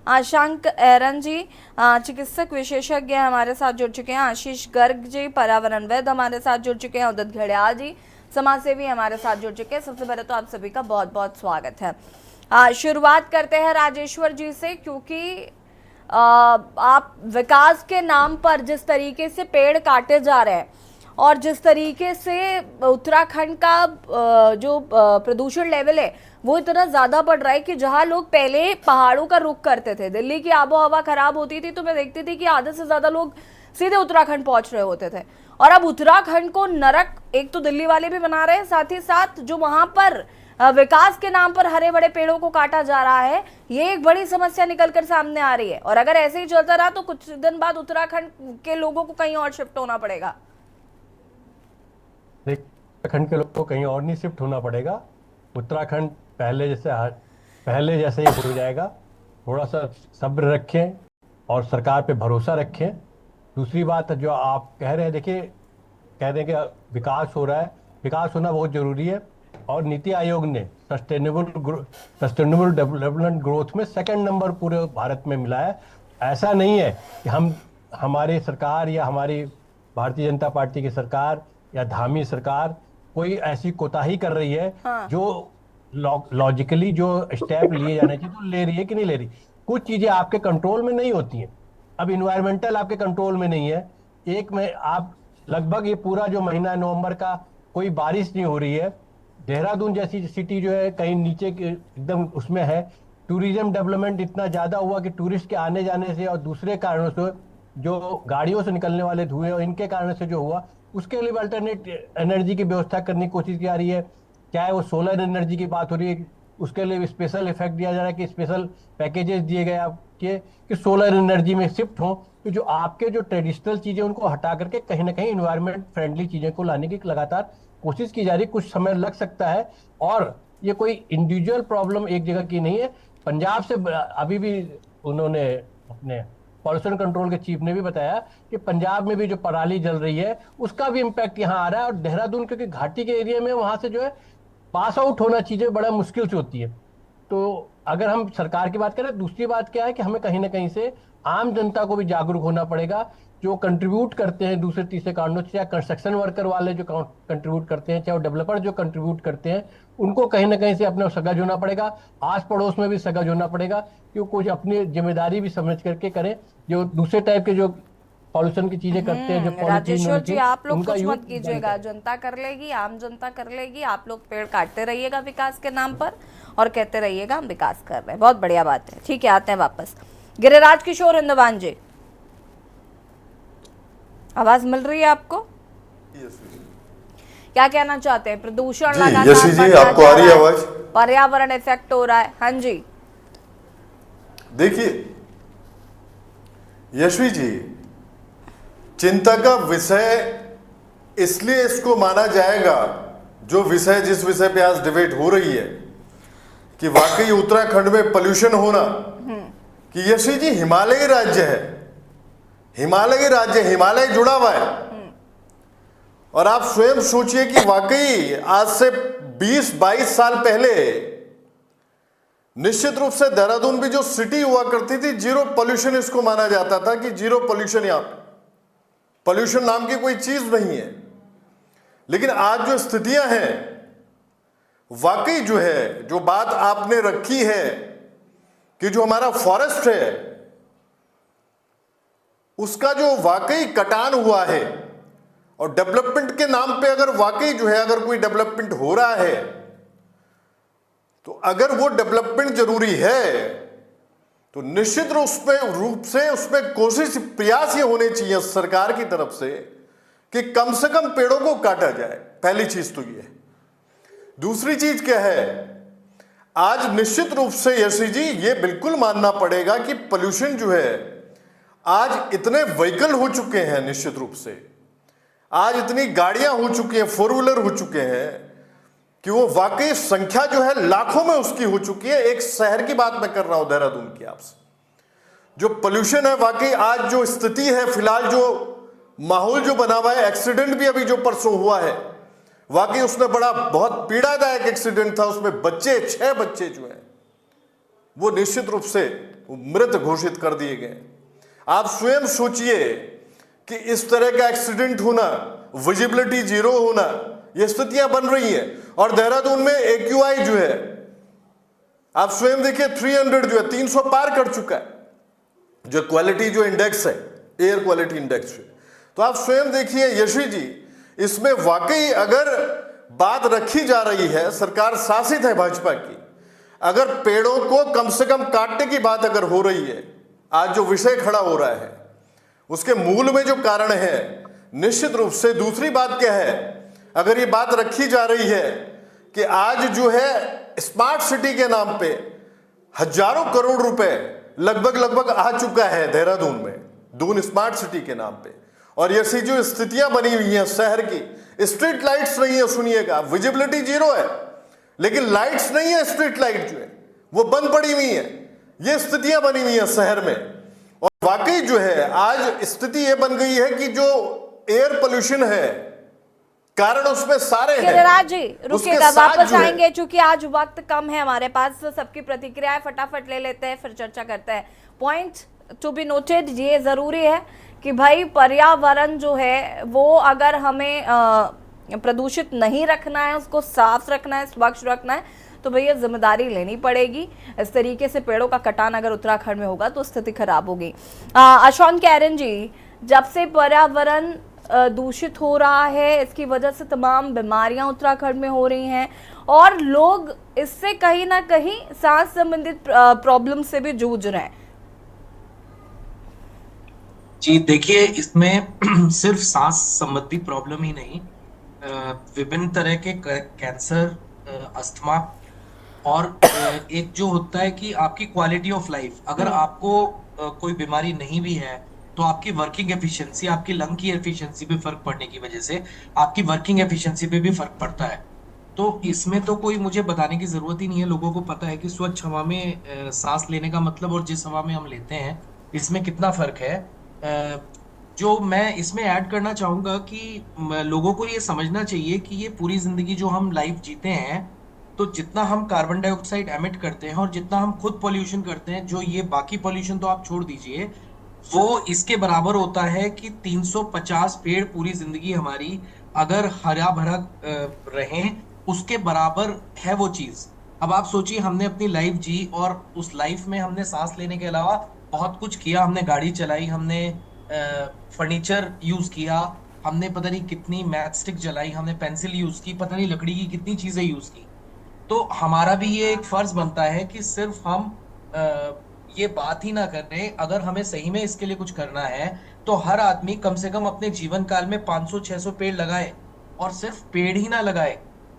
आशंक एरन जी चिकित्सक विशेषज्ञ हमारे साथ जुड़ चुके हैं। आशीष गर्ग जी पर्यावरणविद हमारे साथ जुड़ चुके हैं। उदित घड़ियाल जी समाजसेवी हमारे साथ जुड़ चुके हैं। सबसे पहले तो आप सभी का बहुत बहुत स्वागत है। शुरुआत करते हैं राजेश्वर जी से, क्योंकि आप विकास के नाम पर जिस तरीके से पेड़ काटे जा रहे हैं और जिस तरीके से उत्तराखंड का जो प्रदूषण लेवल है वो इतना ज्यादा बढ़ रहा है कि जहां लोग पहले पहाड़ों का रुख करते थे, दिल्ली की आबो हवा खराब होती थी तो मैं देखती थी कि आधे से ज्यादा लोग सीधे उत्तराखंड पहुंच रहे होते थे। और अब उत्तराखंड को नरक एक तो दिल्ली वाले भी बना रहे हैं, साथ ही साथ जो वहां पर विकास के नाम पर हरे भरे पेड़ों को काटा जा रहा है, ये एक बड़ी समस्या निकलकर सामने आ रही है। और अगर ऐसे ही चलता रहा तो कुछ दिन बाद उत्तराखंड के लोगों को कहीं और शिफ्ट होना पड़ेगा। उत्तराखंड के लोगों को कहीं और नहीं शिफ्ट होना पड़ेगा। उत्तराखंड पहले जैसे ही हो जाएगा। थोड़ा सा सब्र रखें और सरकार पे भरोसा रखें। दूसरी बात जो आप कह रहे हैं, देखिए कह रहे हैं कि विकास हो रहा है, विकास होना बहुत जरूरी है। और नीति आयोग ने सस्टेनेबल डेवलपमेंट ग्रोथ में 2nd नंबर पूरे भारत में मिला है। ऐसा नहीं है कि हमारी सरकार या हमारी भारतीय जनता पार्टी की सरकार या धामी सरकार कोई ऐसी कोताही कर रही है। हाँ। जो लॉजिकली जो स्टेप लिए जाने चाहिए तो ले रही है कि नहीं ले रही। कुछ चीजें आपके कंट्रोल में नहीं होती हैं। अब इन्वायरमेंटल आपके कंट्रोल में नहीं है। एक में आप लगभग ये पूरा जो महीना नवंबर का कोई बारिश नहीं हो रही है। देहरादून जैसी सिटी जो है कहीं नीचे के एकदम उसमें है। टूरिज्म डेवलपमेंट इतना ज्यादा हुआ कि टूरिस्ट के आने जाने से और दूसरे कारणों से जो गाड़ियों से निकलने वाले धुएं और इनके कारण से जो हुआ, उसके लिए अल्टरनेट एनर्जी की व्यवस्था करने की कोशिश की जा रही है। चाहे वो सोलर एनर्जी की बात हो रही है, उसके लिए स्पेशल इफेक्ट दिया जा रहा है कि स्पेशल पैकेजेस दिए गए आपके कि सोलर एनर्जी में शिफ्ट हो। तो जो आपके जो ट्रेडिशनल चीजें उनको हटा करके कहीं ना कहीं इन्वायरमेंट फ्रेंडली चीजें को लाने की लगातार कोशिश की जा रही है। कुछ समय लग सकता है और ये कोई इंडिविजुअल प्रॉब्लम एक जगह की नहीं है। पंजाब से अभी भी उन्होंने अपने पॉल्यूशन कंट्रोल के चीफ ने भी बताया कि पंजाब में भी जो पराली जल रही है उसका भी इम्पैक्ट यहाँ आ रहा है। और देहरादून क्योंकि घाटी के एरिया में, वहां से जो है पास आउट होना चीजें बड़ा मुश्किल से होती है। तो अगर हम सरकार की बात करें, दूसरी बात क्या है कि हमें कहीं ना कहीं से आम जनता को भी जागरूक होना पड़ेगा। जो कंट्रीब्यूट करते हैं दूसरे तीसरे कारणों से, चाहे कंस्ट्रक्शन वर्कर वाले जो कंट्रीब्यूट करते हैं, चाहे वो डेवलपर जो कंट्रीब्यूट करते हैं, उनको कहीं ना कहीं से अपने सगज होना पड़ेगा। आस पड़ोस में भी सगज होना पड़ेगा कि कुछ अपनी जिम्मेदारी भी समझ करके करें। जो दूसरे टाइप के जो पॉल्यूशन की चीजें करते हैं, जो राजेश्वर जी आप लोग कुछ मत कीजिएगा, जनता कर लेगी, आम जनता कर लेगी। आप लोग पेड़ काटते रहिएगा विकास के नाम पर और कहते रहिएगा हम विकास कर रहे हैं। बहुत बढ़िया बात है, ठीक है, आते हैं वापस। गिरिराज किशोर हिंदवान जी, आवाज मिल रही है आपको? क्या कहना चाहते हैं? प्रदूषण लगातार यशी जी, आपको आ रही है आवाज? पर्यावरण इफेक्ट हो रहा है। हाँ जी, देखिए यशवी जी, चिंता का विषय इसलिए इसको माना जाएगा, जो विषय जिस विषय पे आज डिबेट हो रही है कि वाकई उत्तराखंड में पोल्यूशन होना, कि यशी जी हिमालयी राज्य है, हिमालयी राज्य, हिमालय जुड़ा हुआ है। और आप स्वयं सोचिए कि वाकई आज से 20-22 साल पहले निश्चित रूप से देहरादून भी जो सिटी हुआ करती थी, जीरो पोल्यूशन इसको माना जाता था कि जीरो पोल्यूशन, यहां पे पोल्यूशन नाम की कोई चीज नहीं है। लेकिन आज जो स्थितियां हैं, वाकई जो है, जो बात आपने रखी है कि जो हमारा फॉरेस्ट है उसका जो वाकई कटान हुआ है, और डेवलपमेंट के नाम पे अगर वाकई जो है अगर कोई डेवलपमेंट हो रहा है, तो अगर वो डेवलपमेंट जरूरी है तो निश्चित रूप से उसमें कोशिश, प्रयास ये होने चाहिए सरकार की तरफ से कि कम से कम पेड़ों को काटा जाए। पहली चीज तो ये है। दूसरी चीज क्या है, आज निश्चित रूप से यशी जी ये बिल्कुल मानना पड़ेगा कि पोल्यूशन जो है, आज इतने व्हीकल हो चुके हैं, निश्चित रूप से आज इतनी गाड़ियां हो चुकी हैं, 4 व्हीलर हो चुके हैं कि वो वाकई संख्या जो है लाखों में उसकी हो चुकी है। एक शहर की बात मैं कर रहा हूं, देहरादून की आपसे, जो पोल्यूशन है, वाकई आज जो स्थिति है, फिलहाल जो माहौल जो बना हुआ है, एक्सीडेंट भी अभी जो परसों हुआ है, वाकई उसमें बहुत पीड़ादायक एक्सीडेंट था। उसमें 6 बच्चे जो हैं वो निश्चित रूप से मृत घोषित कर दिए गए। आप स्वयं सोचिए कि इस तरह का एक्सीडेंट होना, विजिबिलिटी जीरो होना, ये स्थितियां बन रही हैं। और देहरादून में AQI जो है, आप स्वयं देखिए 300 जो है 300 पार कर चुका है, जो क्वालिटी जो इंडेक्स है, एयर क्वालिटी इंडेक्स है। तो आप स्वयं देखिए यशी जी, इसमें वाकई अगर बात रखी जा रही है, सरकार शासित है भाजपा की, अगर पेड़ों को कम से कम काटने की बात अगर हो रही है, आज जो विषय खड़ा हो रहा है उसके मूल में जो कारण है, निश्चित रूप से दूसरी बात क्या है, अगर ये बात रखी जा रही है कि आज जो है स्मार्ट सिटी के नाम पे हजारों करोड़ रुपए लगभग आ चुका है देहरादून में, दून स्मार्ट सिटी के नाम पे, और ऐसी जो स्थितियां बनी हुई हैं शहर की, स्ट्रीट लाइट्स नहीं है, सुनिएगा, विजिबिलिटी जीरो है लेकिन लाइट्स नहीं है, स्ट्रीट लाइट जो है वो बंद पड़ी हुई है। ये स्थितियां बनी हुई हैं शहर में, और वाकई जो है आज स्थिति ये बन गई है कि जो एयर पोल्यूशन है, कारण उसमें सारे हैं। गिरिराज जी रुकिएगा, वापस आएंगे, चूंकि आज वक्त कम है हमारे पास, तो सबकी प्रतिक्रियाएं फटाफट ले लेते हैं, फिर चर्चा करते हैं। पॉइंट टू बी नोटेड, ये जरूरी है कि भाई पर्यावरण जो है वो अगर हमें प्रदूषित नहीं रखना है, उसको साफ रखना है, स्वच्छ रखना है, तो भैया जिम्मेदारी लेनी पड़ेगी। इस तरीके से पेड़ों का कटान अगर उत्तराखंड में होगा तो स्थिति खराब होगी। अशोक कैरन जी, जब से पर्यावरण दूषित हो रहा है, इसकी वजह से तमाम बीमारियां उत्तराखंड में हो रही हैं और लोग इससे कहीं ना कहीं सांस संबंधित प्रॉब्लम से भी जूझ रहे हैं। जी देखिए, इसमें सिर्फ सांस संबंधी प्रॉब्लम ही नहीं, विभिन्न तरह के कैंसर, अस्थमा, और एक जो होता है कि आपकी क्वालिटी ऑफ लाइफ, अगर आपको कोई बीमारी नहीं भी है तो आपकी वर्किंग एफिशिएंसी, आपकी लंग की एफिशिएंसी पे फर्क पड़ने की वजह से आपकी वर्किंग एफिशिएंसी पे भी फर्क पड़ता है। तो इसमें तो कोई मुझे बताने की जरूरत ही नहीं है, लोगों को पता है कि स्वच्छ हवा में सांस लेने का मतलब और जिस हवा में हम लेते हैं इसमें कितना फर्क है। जो मैं इसमें ऐड करना चाहूँगा कि लोगों को ये समझना चाहिए कि ये पूरी जिंदगी जो हम लाइफ जीते हैं, तो जितना हम कार्बन डाइऑक्साइड एमिट करते हैं और जितना हम खुद पॉल्यूशन करते हैं, जो ये बाकी पॉल्यूशन तो आप छोड़ दीजिए, वो इसके बराबर होता है कि 350 पेड़ पूरी जिंदगी हमारी अगर हरा भरा रहें, उसके बराबर है वो चीज। अब आप सोचिए, हमने अपनी लाइफ जी और उस लाइफ में हमने सांस लेने के अलावा बहुत कुछ किया, हमने गाड़ी चलाई, हमने फर्नीचर यूज किया, हमने पता नहीं कितनी मैच स्टिक जलाई, हमने पेंसिल यूज की, पता नहीं लकड़ी की कितनी चीजें यूज की। तो हमारा भी ये एक फर्ज बनता है कि सिर्फ हम ये बात ही ना कर रहे, अगर हमें सही में इसके लिए कुछ करना है तो हर आदमी कम से कम अपने जीवन काल में 500-600 पेड़ लगाए, और सिर्फ पेड़ ही ना लगाए,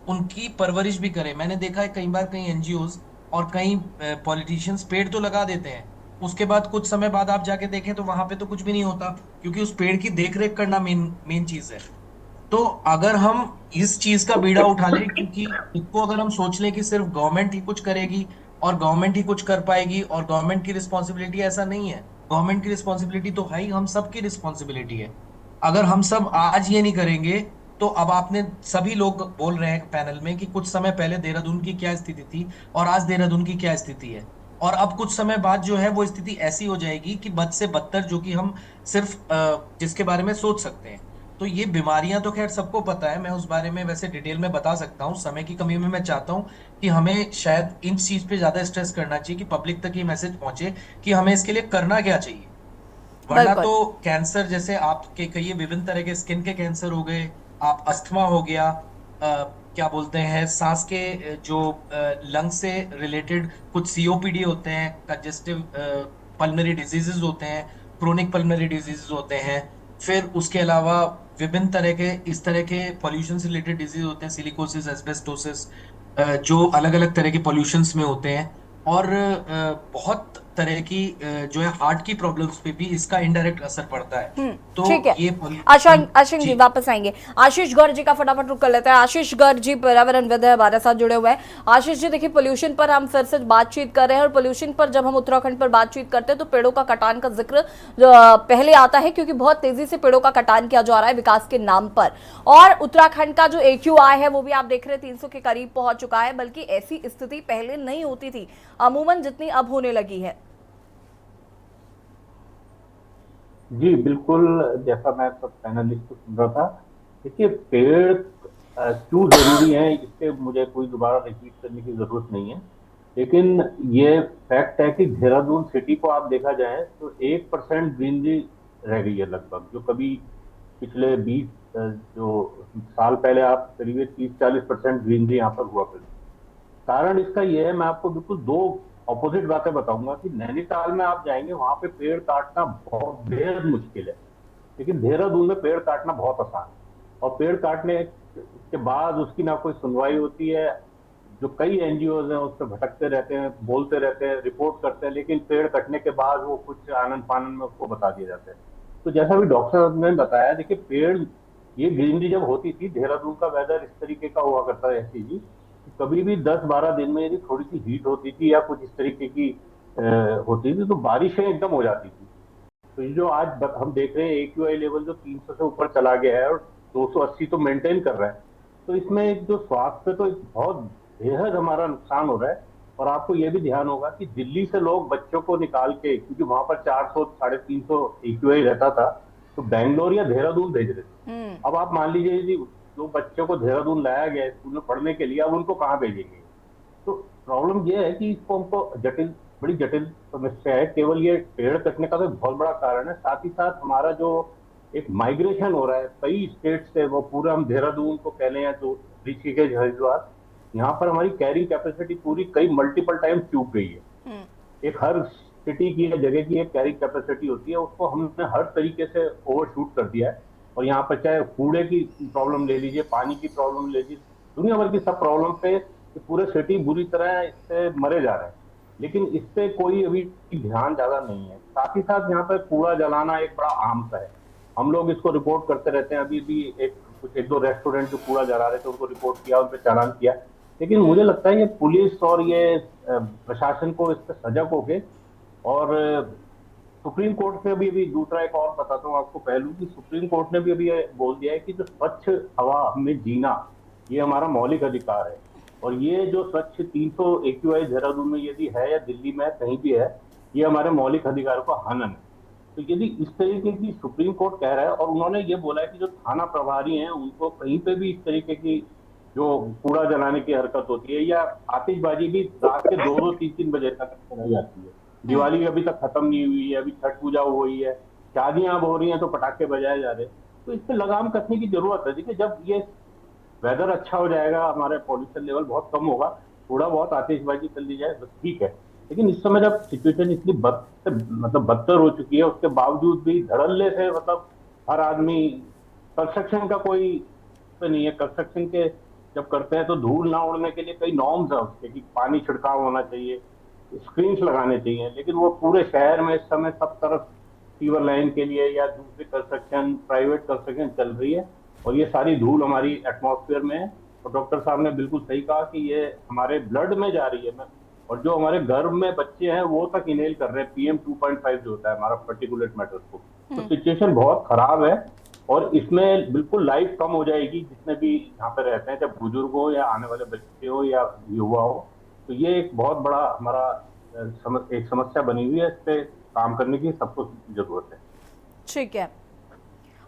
उनकी परवरिश भी करे। मैंने देखा है कई बार कई एनजीओज और कई पॉलिटिशियंस पेड़ तो लगा देते हैं, उसके बाद कुछ समय बाद आप जाके देखें तो वहां पे तो कुछ भी नहीं होता, क्योंकि उस पेड़ की देखरेख करना मेन चीज है। तो अगर हम इस चीज का बीड़ा उठा लें, क्योंकि इसको अगर हम सोच लें कि सिर्फ गवर्नमेंट ही कुछ करेगी और गवर्नमेंट ही कुछ कर पाएगी और गवर्नमेंट की रिस्पॉन्सिबिलिटी, ऐसा नहीं है। गवर्नमेंट की रिस्पॉन्सिबिलिटी तो है ही, हम सबकी रिस्पॉन्सिबिलिटी है। अगर हम सब आज ये नहीं करेंगे तो अब आपने सभी लोग बोल रहे हैं पैनल में कि कुछ समय पहले देहरादून की क्या स्थिति थी और आज देहरादून की क्या स्थिति है, और अब कुछ समय बाद जो है वो स्थिति ऐसी हो जाएगी कि बद से बदतर, जो कि हम सिर्फ जिसके बारे में सोच सकते हैं। तो ये बीमारियां तो खैर सबको पता है, मैं उस बारे में वैसे डिटेल में बता सकता हूँ, समय की कमी में मैं चाहता हूँ कि हमें शायद इन चीज पे ज्यादा स्ट्रेस करना चाहिए कि पब्लिक तक ये मैसेज पहुंचे कि हमें इसके लिए करना क्या चाहिए। वरना बिल्कुल। तो कैंसर जैसे आपके कहिए विभिन्न तरह के स्किन के कैंसर हो गए, आप अस्थमा हो गया, क्या बोलते हैं सांस के जो लंग से रिलेटेड कुछ सीओपीडी होते हैं, कंजेस्टिव पल्मोनरी डिजीजेस होते हैं, क्रोनिक पल्मोनरी डिजीजेस होते हैं, फिर उसके अलावा विभिन्न तरह के इस तरह के पॉल्यूशन से रिलेटेड डिजीज होते हैं, सिलिकोसिस, एस्बेस्टोसिस, जो अलग अलग तरह के पॉल्यूशंस में होते हैं, और बहुत तरह की जो है हार्ट की प्रॉब्लम्स पे भी इसका इनडायरेक्ट असर पड़ता है। तो ठीक है। ये आशंक जी वापस आएंगे। आशीष गौर जी का फटाफट रुक कर लेते हैं। आशीष गौर जी पर्यावरण विद हमारे साथ जुड़े हुए हैं। आशीष जी देखिए, पोल्यूशन पर हम फिर से बातचीत कर रहे हैं, और पोल्यूशन पर जब हम उत्तराखंड पर बातचीत करते हैं तो पेड़ों का कटान का जिक्र पहले आता है, क्योंकि बहुत तेजी से पेड़ों का कटान किया जा रहा है विकास के नाम पर। और उत्तराखंड का जो AQI है वो भी आप देख रहे हैं 300 के करीब पहुंच चुका है, बल्कि ऐसी स्थिति पहले नहीं होती थी अमूमन जितनी अब होने लगी है। जी बिल्कुल, जैसा मैं सब पैनलिस्ट को सुन रहा था, देखिए पेड़ क्यों जरूरी है इस पे मुझे कोई दोबारा रिपीट करने की जरूरत नहीं है, लेकिन ये फैक्ट है कि देहरादून सिटी को आप देखा जाए तो 1% ग्रीनरी रह गई है लगभग, जो कभी पिछले 20 जो साल पहले आप करीब 30-40% ग्रीनरी यहाँ पर हुआ करती। कारण इसका ये है, मैं आपको बिल्कुल दो ऑपोजिट बातें बताऊंगा कि नैनीताल में आप जाएंगे वहां पे पेड़ काटना बहुत बेहद मुश्किल है, लेकिन देहरादून में पेड़ काटना बहुत आसान है, और पेड़ काटने के बाद उसकी ना कोई सुनवाई होती है। जो कई एनजीओज हैं उस पर भटकते रहते हैं, बोलते रहते हैं, रिपोर्ट करते हैं, लेकिन पेड़ कटने के बाद वो कुछ आनंद फानंद में उसको बता दिए जाते हैं। तो जैसा भी डॉक्टर ने बताया, देखिए पेड़, ये ग्रीनरी जब होती थी, देहरादून का वेदर इस तरीके का हुआ करता है ऐसी जी, कभी भी 10-12 दिन में यदि थोड़ी सी हीट होती थी या कुछ इस तरीके की होती थी तो बारिशें एकदम हो जाती थी। तो ये जो आज हम देख रहे हैं AQI लेवल जो 300 से ऊपर चला गया है और 280 तो मेंटेन कर रहा है, तो इसमें एक जो स्वास्थ्य पे तो बहुत बेहद हमारा नुकसान हो रहा है। और आपको ये भी ध्यान होगा कि दिल्ली से लोग बच्चों को निकाल के, क्योंकि वहां पर 400-350 AQI रहता था, तो बैंगलोर या देहरादून भेज रहे थे। अब आप मान लीजिए जो बच्चों को देहरादून लाया गया स्कूल में पढ़ने के लिए, अब उनको कहाँ भेजेंगे? तो प्रॉब्लम ये है कि इसको हमको बड़ी जटिल समस्या है। केवल ये पेड़ कटने का तो बहुत बड़ा कारण है, साथ ही साथ हमारा जो एक माइग्रेशन हो रहा है कई स्टेट से, वो पूरा हम देहरादून को कह लें या जो ऋषिकेश, हरिद्वार, यहाँ पर हमारी कैरिंग कैपेसिटी पूरी कई मल्टीपल टाइम चूक गई है। एक हर सिटी की या जगह की एक कैरिंग कैपेसिटी होती है, उसको हमने हर तरीके से ओवरशूट कर दिया है। और यहाँ पर चाहे कूड़े की प्रॉब्लम ले लीजिए, पानी की प्रॉब्लम ले लीजिए, दुनिया भर की सब प्रॉब्लम पे पूरे सिटी बुरी तरह इससे मरे जा रहे हैं, लेकिन इस पे कोई अभी ध्यान ज्यादा नहीं है। साथ ही साथ यहाँ पर कूड़ा जलाना एक बड़ा आम सा है, हम लोग इसको रिपोर्ट करते रहते हैं। अभी भी एक दो रेस्टोरेंट जो कूड़ा जला रहे थे उनको रिपोर्ट किया, उन पर चालान किया, लेकिन मुझे लगता है ये पुलिस और ये प्रशासन को इस पर सजग होके, और सुप्रीम कोर्ट ने भी दूसरा एक और बताता हूँ आपको पहलू कि सुप्रीम कोर्ट ने भी अभी बोल दिया है कि जो स्वच्छ हवा में जीना ये हमारा मौलिक अधिकार है, और ये जो स्वच्छ 300 AQI देहरादून में यदि है या दिल्ली में कहीं भी है, ये हमारे मौलिक अधिकार को हनन है। तो यदि इस तरीके की सुप्रीम कोर्ट कह रहा है, और उन्होंने ये बोला है कि जो थाना प्रभारी हैं उनको कहीं पे भी इस तरीके की जो कूड़ा जलाने की हरकत होती है या आतिशबाजी भी रात के 2-2, 3-3 बजे तक कराई जाती है। दिवाली अभी तक खत्म नहीं हुई है, अभी छठ पूजा हुई है, शादियां अब हो रही हैं तो पटाखे बजाए जा रहे हैं। तो इस पे लगाम कसने की जरूरत है। देखिए जब ये वेदर अच्छा हो जाएगा, हमारे पॉल्यूशन लेवल बहुत कम होगा, थोड़ा बहुत आतिशबाजी कर ली जाए बस ठीक है, लेकिन इस समय जब सिचुएशन इतनी बदतर हो चुकी है, उसके बावजूद भी धड़ल्ले से मतलब हर आदमी, कंस्ट्रक्शन का कोई तो नहीं है, कंस्ट्रक्शन के जब करते हैं तो धूल ना उड़ने के लिए कई नॉर्म्स है उसके, कि पानी छिड़काव होना चाहिए, स्क्रीन्स लगाने चाहिए, लेकिन वो पूरे शहर में इस समय सब तरफ सीवर लाइन के लिए या दूसरी कंस्ट्रक्शन, प्राइवेट कंस्ट्रक्शन चल रही है और ये सारी धूल हमारी एटमॉस्फेयर में है। और डॉक्टर साहब ने बिल्कुल सही कहा कि ये हमारे ब्लड में जा रही है, और जो हमारे गर्भ में बच्चे हैं वो तक इनेल कर रहे हैं PM 2.5 जो होता है हमारा पार्टिकुलेट मैटर को। तो सिचुएशन बहुत खराब है और इसमें बिल्कुल लाइफ कम हो जाएगी जितने भी यहाँ पे रहते हैं, चाहे बुजुर्ग हो या आने वाले बच्चे हो या युवा हो। तो ये एक बहुत बड़ा हमारा एक समस्या बनी हुई है, इस पे काम करने की सबको जरूरत है। ठीक है।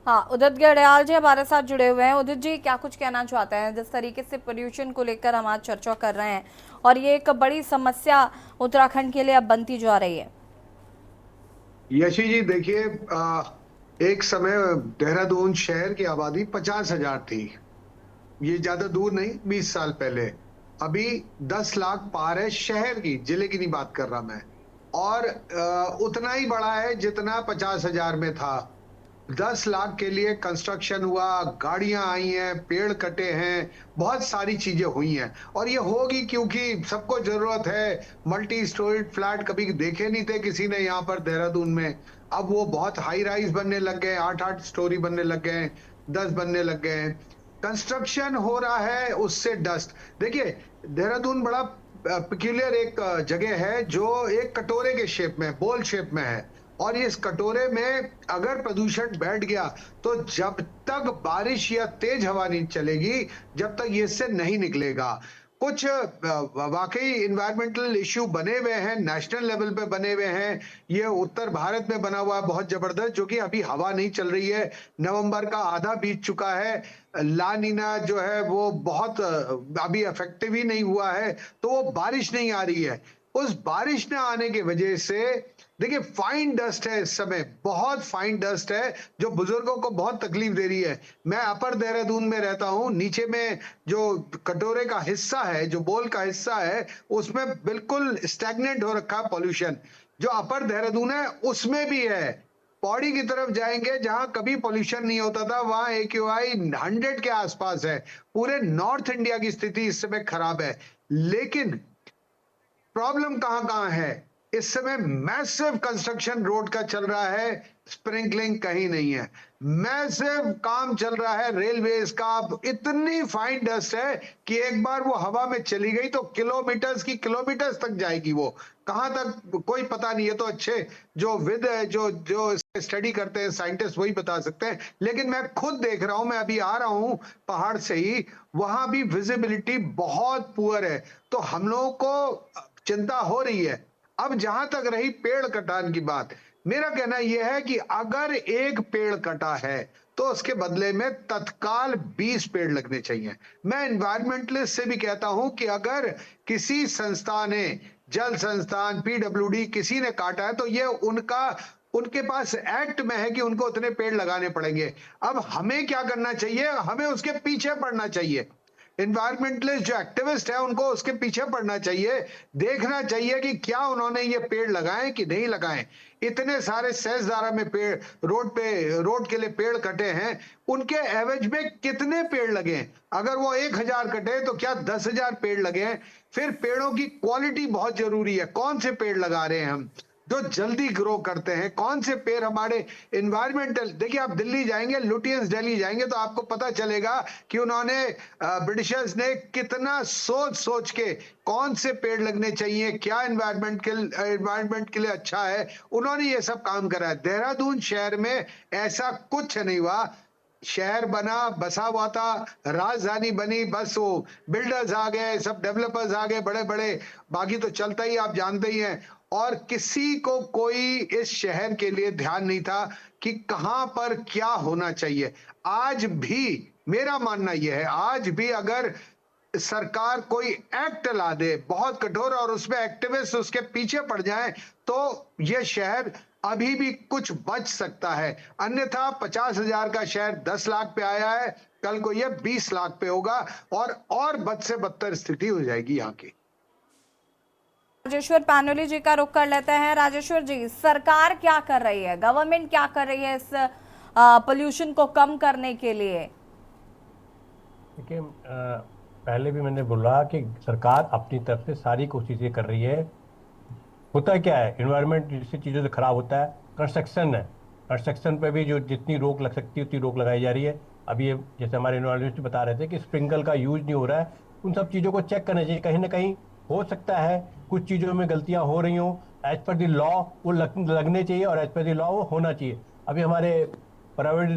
हाँ, उदित गढ़याल जी हमारे साथ जुड़े हुए हैं। उदित जी, क्या कुछ कहना चाहते हैं? जिस तरीके से पोल्यूशन को लेकर हम आज चर्चा कर रहे हैं और ये एक बड़ी समस्या उत्तराखंड के लिए अब बनती जा रही है। यशी जी, देखिए, एक समय देहरादून शहर की आबादी 50,000 थी। ये ज्यादा दूर नहीं, 20 साल पहले। अभी 10 लाख पार है शहर की, जिले की नहीं बात कर रहा मैं। और उतना ही बड़ा है जितना 50,000 में था। 10 लाख के लिए कंस्ट्रक्शन हुआ, गाड़ियां आई हैं, पेड़ कटे हैं, बहुत सारी चीजें हुई हैं। और ये होगी क्योंकि सबको जरूरत है। मल्टी स्टोरीड फ्लैट कभी देखे नहीं थे किसी ने यहाँ पर देहरादून में। अब वो बहुत हाई राइज बनने लग गए, 8-8 स्टोरी बनने लग गए, 10 बनने लग गए। कंस्ट्रक्शन हो रहा है, उससे डस्ट। देखिए, देहरादून बड़ा पिक्यूलियर एक जगह है जो एक कटोरे के शेप में, बोल शेप में है। और इस कटोरे में अगर प्रदूषण बैठ गया तो जब तक बारिश या तेज हवा नहीं चलेगी, जब तक ये इससे नहीं निकलेगा। कुछ वाकई इन्वायरमेंटल इश्यू बने हुए हैं, नेशनल लेवल पे बने हुए हैं। ये उत्तर भारत में बना हुआ है बहुत जबरदस्त, जो कि अभी हवा नहीं चल रही है। नवंबर का आधा बीत चुका है। ला नीना जो है वो बहुत अभी इफेक्टिव ही नहीं हुआ है, तो वो बारिश नहीं आ रही है। उस बारिश न आने की वजह से देखिए, फाइन डस्ट है इस समय, बहुत फाइन डस्ट है जो बुजुर्गों को बहुत तकलीफ दे रही है। मैं अपर देहरादून में रहता हूं, नीचे में जो कटोरे का हिस्सा है, जो बोल का हिस्सा है, उसमें बिल्कुल स्टैग्नेंट हो रखा है पॉल्यूशन। जो अपर देहरादून है उसमें भी है। पौड़ी की तरफ जाएंगे जहां कभी पॉल्यूशन नहीं होता था, वहां AQI 100 के आसपास है। पूरे नॉर्थ इंडिया की स्थिति इस समय खराब है। लेकिन प्रॉब्लम कहां है? इस समय मैसिव कंस्ट्रक्शन रोड का चल रहा है, स्प्रिंकलिंग कहीं नहीं है। मैसिव काम चल रहा है रेलवेज का। इतनी फाइन डस्ट है कि एक बार वो हवा में चली गई तो किलोमीटर्स तक जाएगी। वो कहां तक कोई पता नहीं है। तो अच्छे जो स्टडी करते हैं साइंटिस्ट वही बता सकते हैं। लेकिन मैं खुद देख रहा हूं, मैं अभी आ रहा हूं पहाड़ से ही, वहां भी विजिबिलिटी बहुत पुअर है। तो हम लोगों को चिंता हो रही है। अब जहां तक रही पेड़ कटान की बात, मेरा कहना यह है कि अगर एक पेड़ कटा है तो उसके बदले में तत्काल 20 पेड़ लगने चाहिए। मैं एनवायरमेंटलिस्ट से भी कहता हूं कि अगर किसी संस्था ने, जल संस्थान, PWD किसी ने काटा है तो ये उनके पास एक्ट में है कि उनको उतने पेड़ लगाने पड़ेंगे। अब हमें क्या करना चाहिए? हमें उसके पीछे पड़ना चाहिए। इन्वायरमेंटलिस्ट जो एक्टिविस्ट है उनको उसके पीछे पड़ना चाहिए, देखना चाहिए कि क्या उन्होंने ये पेड़ लगाए कि नहीं लगाए। इतने सारे सहस्त्रधारा में पेड़, रोड के लिए पेड़ कटे हैं, उनके एवरेज में कितने पेड़ लगे? अगर वो 1000 कटे तो क्या 10,000 पेड़ लगे हैं? फिर पेड़ों की क्वालिटी बहुत जरूरी है। कौन से पेड़ लगा रहे हैं हम जो जल्दी ग्रो करते हैं? कौन से पेड़ हमारे इन्वायरमेंटल? देखिए, आप दिल्ली जाएंगे, लुटियंस दिल्ली जाएंगे तो आपको पता चलेगा कि उन्होंने ब्रिटिशर्स ने कितना सोच के कौन से पेड़ लगने चाहिए, क्या इन्वायरमेंट के लिए अच्छा है, उन्होंने ये सब काम करा है। देहरादून शहर में ऐसा कुछ नहीं हुआ। शहर बना, बसा हुआ था, राजधानी बनी, बस वो बिल्डर्स आ गए, सब डेवलपर्स आ गए बड़े बड़े, बाकी तो चलता ही, आप जानते ही हैं। और किसी को कोई इस शहर के लिए ध्यान नहीं था कि कहां पर क्या होना चाहिए। आज भी मेरा मानना यह है, आज भी अगर सरकार कोई एक्ट ला दे बहुत कठोर और उसमें एक्टिविस्ट उसके पीछे पड़ जाएं तो यह शहर अभी भी कुछ बच सकता है। अन्यथा 50,000 का शहर 10 लाख पे आया है, कल को यह 20 लाख पे होगा और बद से बदतर स्थिति हो जाएगी यहाँ की। राजेश्वर पैनोली जी का रुख कर लेते हैं। राजेश्वर जी, सरकार क्या कर रही है, गवर्नमेंट क्या कर रही है इस पोल्यूशन को कम करने के लिए? देखिए, पहले भी मैंने बोला कि सरकार अपनी तरफ से सारी कोशिशें कर रही है। होता क्या है, इन्वायरमेंट जिससे चीज़ों से खराब होता है, कंस्ट्रक्शन है, कंस्ट्रक्शन पे भी जो जितनी रोक लग सकती है उतनी रोक लगाई जा रही है। अभी ये जैसे हमारे इन्वायरमेंट बता रहे थे कि स्प्रिंकल का यूज नहीं हो रहा है, उन सब चीज़ों को चेक करना चाहिए। कहीं ना कहीं हो सकता है कुछ चीज़ों में गलतियां हो रही हों, एज पर द लॉ वो लगने चाहिए और एज पर द लॉ वो होना चाहिए। अभी हमारे प्राइवेट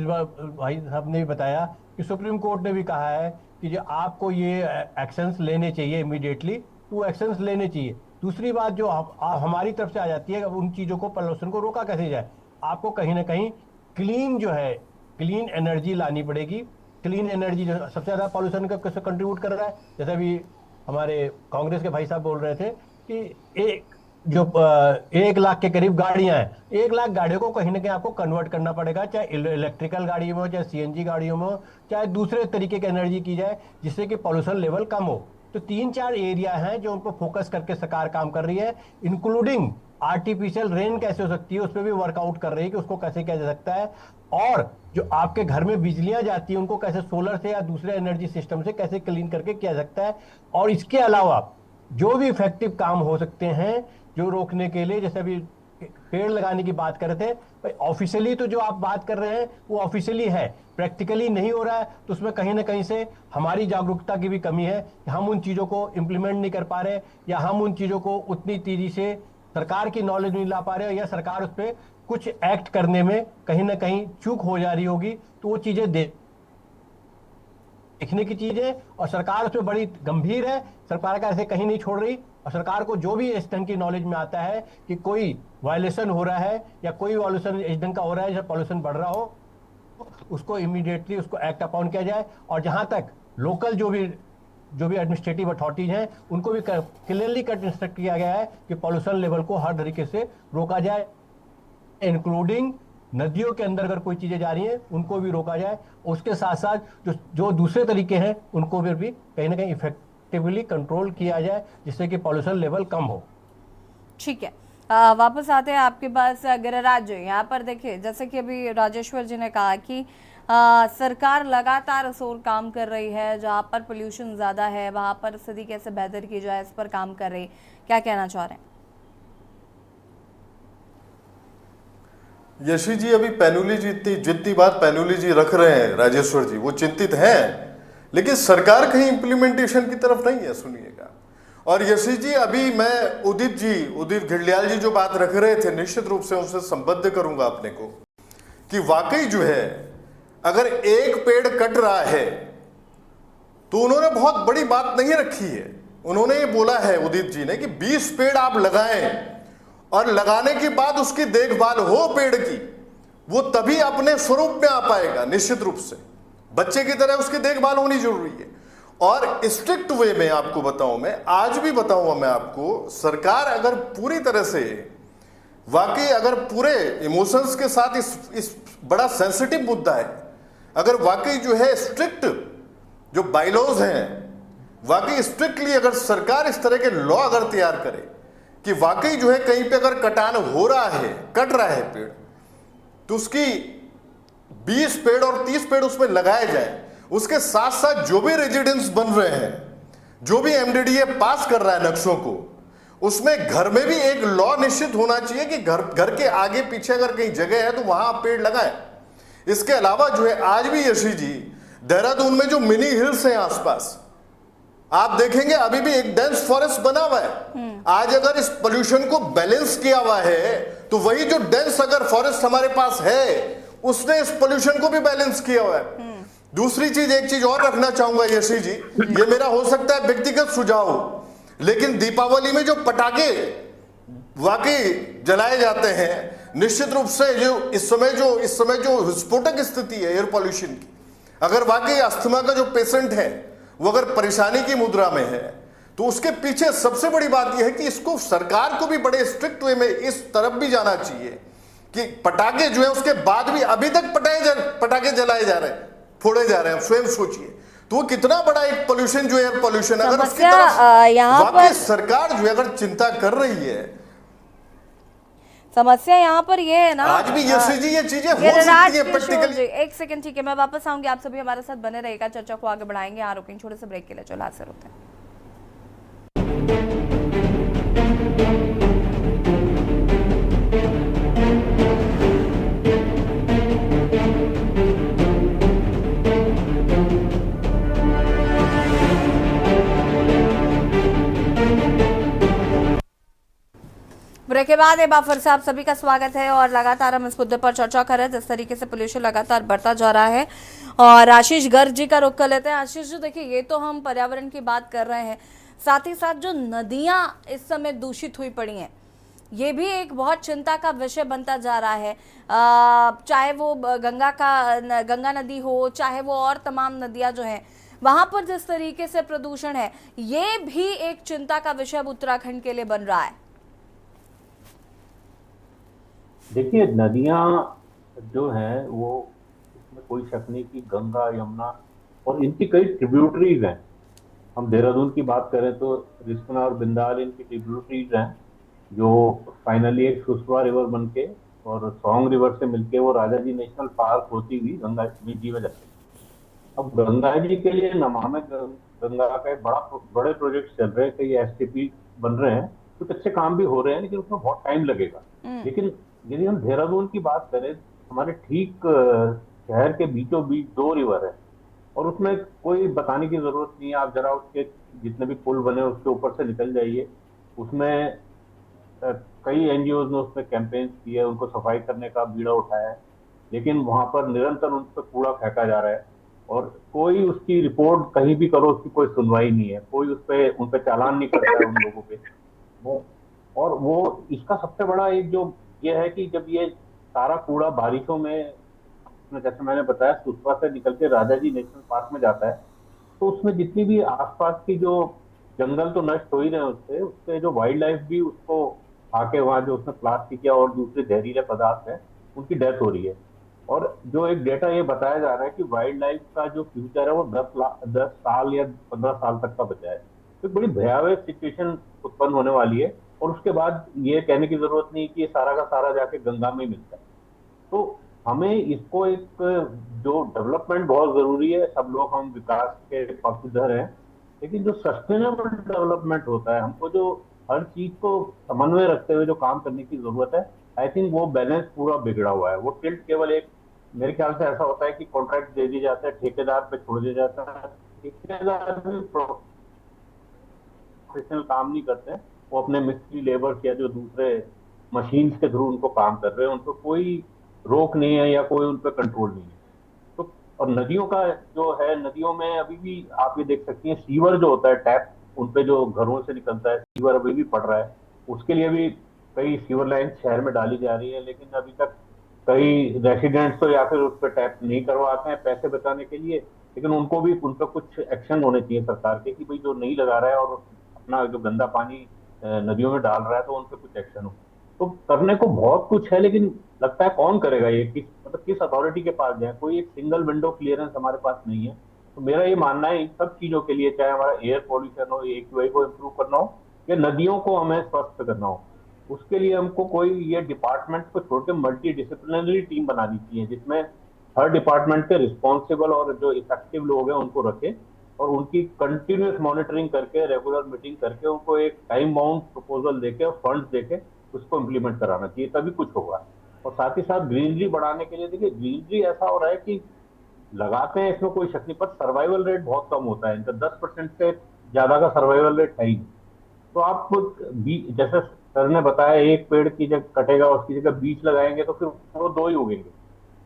भाई साहब ने भी बताया कि सुप्रीम कोर्ट ने भी कहा है कि जो आपको ये एक्शंस लेने चाहिए इमीडिएटली, वो एक्शंस लेने चाहिए। दूसरी बात जो हमारी तरफ से आ जाती है, उन चीज़ों को, पॉल्यूशन को रोका कैसे जाए, आपको कहीं ना कहीं क्लीन जो है, क्लीन एनर्जी लानी पड़ेगी। क्लीन एनर्जी जो सबसे ज़्यादा पॉल्यूशन का कैसे कंट्रीब्यूट कर रहा है, जैसे अभी हमारे कांग्रेस के भाई साहब बोल रहे थे कि 1 लाख के करीब गाड़ियां हैं, 1 लाख गाड़ियों को कहीं ना कहीं आपको कन्वर्ट करना पड़ेगा, चाहे इलेक्ट्रिकल गाड़ियों में हो, चाहे सीएनजी गाड़ियों में हो, चाहे दूसरे तरीके की एनर्जी की जाए जिससे कि पॉल्यूशन लेवल कम हो। तो 3-4 एरिया हैं जो उनको फोकस करके सरकार काम कर रही है, इंक्लूडिंग आर्टिफिशियल रेन कैसे हो सकती है, उस पर भी वर्कआउट कर रही है कि उसको कैसे किया जा सकता है, और जो आपके घर में बिजलियां जाती हैं उनको कैसे सोलर से या दूसरे एनर्जी सिस्टम से कैसे क्लीन करके किया जा सकता है। और इसके अलावा जो भी इफेक्टिव काम हो सकते हैं जो रोकने के लिए, जैसे अभी पेड़ लगाने की बात कर रहे थे, भाई ऑफिशियली तो जो आप बात कर रहे हैं वो ऑफिशियली है, प्रैक्टिकली नहीं हो रहा है, तो उसमें कहीं ना कहीं से हमारी जागरूकता की भी कमी है कि हम उन चीज़ों को इम्प्लीमेंट नहीं कर पा रहे, या हम उन चीज़ों को उतनी तेजी से सरकार की नॉलेज नहीं ला पा रहे, या सरकार उस पर कुछ एक्ट करने में कहीं ना कहीं चूक हो जा रही होगी। तो वो चीज़ें देखने की चीज़ है, और सरकार उसमें बड़ी गंभीर है, सरकार का ऐसे कहीं नहीं छोड़ रही। और सरकार को जो भी इस ढंग की नॉलेज में आता है कि कोई वायलेशन हो रहा है या कोई वायलेशन इस ढंग का हो रहा है जब पॉल्यूशन बढ़ रहा हो, उसको इमीडिएटली उसको एक्ट अपॉन किया जाए। और जहां तक लोकल जो भी एडमिनिस्ट्रेटिव अथॉरिटीज हैं उनको भी क्लियरली कट इंस्ट्रक्ट किया गया है कि पॉल्यूशन लेवल को हर तरीके से रोका जाए, इंक्लूडिंग नदियों के अंदर अगर कोई चीजें जा रही हैं उनको भी रोका जाए। उसके साथ साथ जो दूसरे तरीके हैं उनको भी कहीं ना कहीं इफेक्टिवली कंट्रोल किया जाए जिससे कि पॉल्यूशन लेवल कम हो। ठीक है, वापस आते हैं आपके पास गिरिराज जी। यहाँ पर देखिए, जैसे कि अभी राजेश्वर जी ने कहा कि सरकार लगातार इस ओर काम कर रही है, जहाँ पर पोल्यूशन ज़्यादा है वहाँ पर स्थिति कैसे बेहतर की जाए इस पर काम कर रही है, क्या कहना चाह रहे हैं? यशी जी, अभी पैनोली जी जितनी बात पैनोली जी रख रहे हैं, राजेश्वर जी वो चिंतित हैं, लेकिन सरकार कहीं इंप्लीमेंटेशन की तरफ नहीं है, सुनिएगा। और यशी जी, अभी मैं उदित घिरलियाल जी जो बात रख रहे थे, निश्चित रूप से उनसे संबद्ध करूंगा अपने को कि वाकई जो है अगर एक पेड़ कट रहा है तो उन्होंने बहुत बड़ी बात नहीं रखी है। उन्होंने ये बोला है, उदित जी ने, कि 20 पेड़ आप लगाएं और लगाने के बाद उसकी देखभाल हो पेड़ की, वो तभी अपने स्वरूप में आ पाएगा। निश्चित रूप से बच्चे की तरह उसकी देखभाल होनी जरूरी है। और स्ट्रिक्ट वे में आपको बताऊं, मैं आज भी बताऊंगा मैं आपको, सरकार अगर पूरी तरह से वाकई अगर पूरे इमोशंस के साथ इस बड़ा सेंसिटिव मुद्दा है, अगर वाकई जो है स्ट्रिक्ट जो बाइलॉज हैं, वाकई स्ट्रिक्टली अगर सरकार इस तरह के लॉ अगर तैयार करे कि वाकई जो है कहीं पे अगर कटान हो रहा है, कट रहा है पेड़, तो उसकी 20 पेड़ और 30 पेड़ उसमें लगाए जाए। उसके साथ साथ जो भी रेजिडेंस बन रहे हैं, जो भी एमडीडीए पास कर रहा है नक्शों को, उसमें घर में भी एक लॉ निश्चित होना चाहिए कि घर के आगे पीछे अगर कहीं जगह है तो वहां आप पेड़ लगाएं। इसके अलावा जो है आज भी यशी जी, देहरादून में जो मिनी हिल्स हैं आसपास, आप देखेंगे अभी भी एक डेंस फॉरेस्ट बना हुआ है। आज अगर इस पोल्यूशन को बैलेंस किया हुआ है तो वही जो डेंस अगर फॉरेस्ट हमारे पास है उसने इस पोल्यूशन को भी बैलेंस किया हुआ है। दूसरी चीज, एक चीज और रखना चाहूंगा यशी जी, ये मेरा हो सकता है व्यक्तिगत सुझाव, लेकिन दीपावली में जो पटाखे वाकई जलाए जाते हैं, निश्चित रूप से जो इस समय जो विस्फोटक स्थिति है एयर पॉल्यूशन की, अगर वाकई अस्थमा का जो पेशेंट है वो अगर परेशानी की मुद्रा में है तो उसके पीछे सबसे बड़ी बात यह है कि इसको सरकार को भी बड़े स्ट्रिक्ट वे में इस तरफ भी जाना चाहिए कि पटाखे जो है उसके बाद भी अभी तक पटाखे जलाए जा रहे हैं, फोड़े जा रहे हैं। स्वयं सोचिए, तो कितना बड़ा एक पोल्यूशन जो एयर पोल्यूशन, अगर उसकी समस्या तरफ यहाँ वाकई पर सरकार जो है अगर चिंता कर रही है, समस्या यहाँ पर ये है ना, आज भी ये चीजें हो गिरिराज सकती है किशोर प्रैक्टिकल। जी, एक सेकंड, ठीक है, मैं वापस आऊंगी, आप सभी हमारे साथ बने रहेगा, चर्चा को आगे बढ़ाएंगे। यहाँ रुकेंगे छोटे से ब्रेक के लिए, चलो हाजिर होते हैं। ब्रेक के बाद एक बार फिर से आप सभी का स्वागत है और लगातार हम इस मुद्दे पर चर्चा कर रहे हैं जिस तरीके से पोल्यूशन लगातार बढ़ता जा रहा है। और आशीष गर्ग जी का रुख कर लेते हैं। आशीष जी, देखिए, ये तो हम पर्यावरण की बात कर रहे हैं, साथ ही साथ जो नदियां इस समय दूषित हुई पड़ी हैं, ये भी एक बहुत चिंता का विषय बनता जा रहा है। चाहे वो गंगा नदी हो, चाहे वो और तमाम नदियां जो हैं, वहां पर जिस तरीके से प्रदूषण है, ये भी एक चिंता का विषय अब उत्तराखंड के लिए बन रहा है। देखिए, नदियां जो हैं वो, इसमें कोई शक नहीं कि गंगा, यमुना और इनकी कई ट्रिब्यूटरीज हैं। हम देहरादून की बात करें तो रिस्पना और बिंदाल इनकी ट्रिब्यूटरीज हैं, जो फाइनली एक सुसवा रिवर बन के और सोंग रिवर से मिलके वो राजा जी नेशनल पार्क होती हुई गंगा जी में जाती है। अब गंगा जी के लिए नमामि गंगा का बड़े प्रोजेक्ट चल रहे हैं, कई एसटीपी बन रहे हैं, कुछ अच्छे काम भी हो रहे हैं, लेकिन उसमें बहुत टाइम लगेगा। लेकिन यदि हम देहरादून की बात करें, हमारे ठीक शहर के बीचों बीच 2 रिवर है और उसमें कोई बताने की जरूरत नहीं है। आप जरा उसके जितने भी पुल बने उसके ऊपर से निकल जाइए, उसमें कई एनजीओ ने उसमें कैंपेन्स किए, उनको सफाई करने का बीड़ा उठाया है, लेकिन वहां पर निरंतर उन पर कूड़ा फेंका जा रहा है और कोई उसकी रिपोर्ट कहीं भी करो उसकी कोई सुनवाई नहीं है, कोई उन पे चालान नहीं करता है उन लोगों पे। और वो इसका सबसे बड़ा एक जो ये है कि जब ये सारा कूड़ा बारिशों में, जैसे मैंने बताया, सुसवा से निकल के राजा जी नेशनल पार्क में जाता है, तो उसमें जितनी भी आसपास की जो जंगल तो नष्ट हो ही रहे हैं, उससे जो वाइल्ड लाइफ भी उसको आके वहाँ जो उसमें प्लास्टिक या और दूसरे जहरीले पदार्थ हैं उनकी डेथ हो रही है। और जो एक डेटा ये बताया जा रहा है कि वाइल्ड लाइफ का जो फ्यूचर है वो 10 साल या 15 साल तक का बचा है। तो बड़ी भयावह सिचुएशन उत्पन्न होने वाली है और उसके बाद ये कहने की जरूरत नहीं कि ये सारा का सारा जाके गंगा में मिलता है। तो हमें इसको एक जो डेवलपमेंट बहुत जरूरी है, सब लोग हम विकास के पक्षधर हैं, लेकिन जो सस्टेनेबल डेवलपमेंट होता है, हमको जो हर चीज को समन्वय रखते हुए जो काम करने की जरूरत है, आई थिंक वो बैलेंस पूरा बिगड़ा हुआ है। वो टिल्ट केवल एक, मेरे ख्याल से ऐसा होता है कि कॉन्ट्रैक्ट दे दिया जाता है, ठेकेदार पे छोड़ दिया जाता है, ठेकेदार भी प्रोफेशनल काम नहीं करते हैं, वो अपने मिस्त्री लेबर या जो दूसरे मशीन के थ्रू उनको काम कर रहे हैं, उनको कोई रोक नहीं है या कोई उन पर कंट्रोल नहीं है। तो और नदियों का जो है, नदियों में अभी भी आप ये देख सकती हैं, सीवर जो होता है, टैप उन पे जो घरों से निकलता है, सीवर अभी भी पड़ रहा है। उसके लिए भी कई सीवर लाइन शहर में डाली जा रही है, लेकिन अभी तक कई रेसिडेंट्स तो या फिर उस पर टैप नहीं करवाते हैं पैसे बचाने के लिए, लेकिन उनको भी उन पर कुछ एक्शन होने चाहिए सरकार के कि भाई जो नहीं लगा रहा है और अपना जो गंदा पानी नदियों में डाल रहा है तो उन पर कुछ एक्शन हो। तो करने को बहुत कुछ है, लेकिन लगता है कौन करेगा ये, किस अथॉरिटी के पास जाए, कोई एक सिंगल विंडो क्लियरेंस हमारे पास नहीं है। तो मेरा ये मानना है इन सब चीजों के लिए, चाहे हमारा एयर पॉल्यूशन हो, AQI को इम्प्रूव करना हो या नदियों को हमें स्वस्थ करना हो, उसके लिए हमको कोई ये डिपार्टमेंट को छोड़ के मल्टी डिसिप्लिनरी टीम बनानी चाहिए, जिसमें हर डिपार्टमेंट के रिस्पॉन्सिबल और जो इफेक्टिव लोग हैं उनको रखे और उनकी कंटिन्यूस मॉनिटरिंग करके, रेगुलर मीटिंग करके, उनको एक टाइम बाउंड प्रपोजल देके और फंड्स देके उसको इम्प्लीमेंट कराना चाहिए, तभी कुछ होगा। और साथ ही साथ ग्रीनरी बढ़ाने के लिए, देखिए ग्रीनरी ऐसा हो रहा है कि लगाते हैं, इसमें कोई शक नहीं, पर सर्वाइवल रेट बहुत कम होता है इनका, 10% से ज्यादा का सर्वाइवल रेट है ही। तो आप जैसे सर ने बताया, एक पेड़ की जगह कटेगा उसकी जगह 20 लगाएंगे तो फिर वो 2 ही उगेंगे।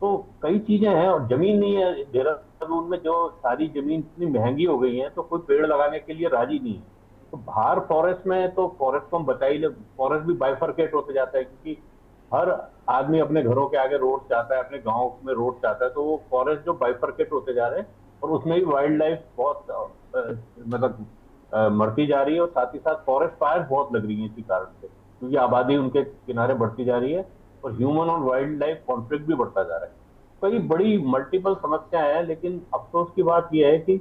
तो कई चीजें हैं और जमीन नहीं है देहरादून में, जो सारी जमीन इतनी महंगी हो गई है तो कोई पेड़ लगाने के लिए राजी नहीं है। तो बाहर फॉरेस्ट में तो फॉरेस्ट को हम बचा ही ले, फॉरेस्ट भी बाइफरकेट होते जाता है, क्योंकि हर आदमी अपने घरों के आगे रोड चाहता है, अपने गांव में रोड चाहता है, तो वो फॉरेस्ट जो बाइफरकेट होते जा रहे हैं और उसमें भी वाइल्ड लाइफ बहुत मतलब मरती जा रही है और साथ ही साथ फॉरेस्ट फायर बहुत लग रही है इसी कारण से, क्योंकि आबादी उनके किनारे बढ़ती जा रही है और ह्यूमन और वाइल्ड लाइफ कॉन्फ्लिक्ट भी बढ़ता जा रहा है। कई बड़ी मल्टीपल समस्याएं हैं, लेकिन अफसोस की बात यह है कि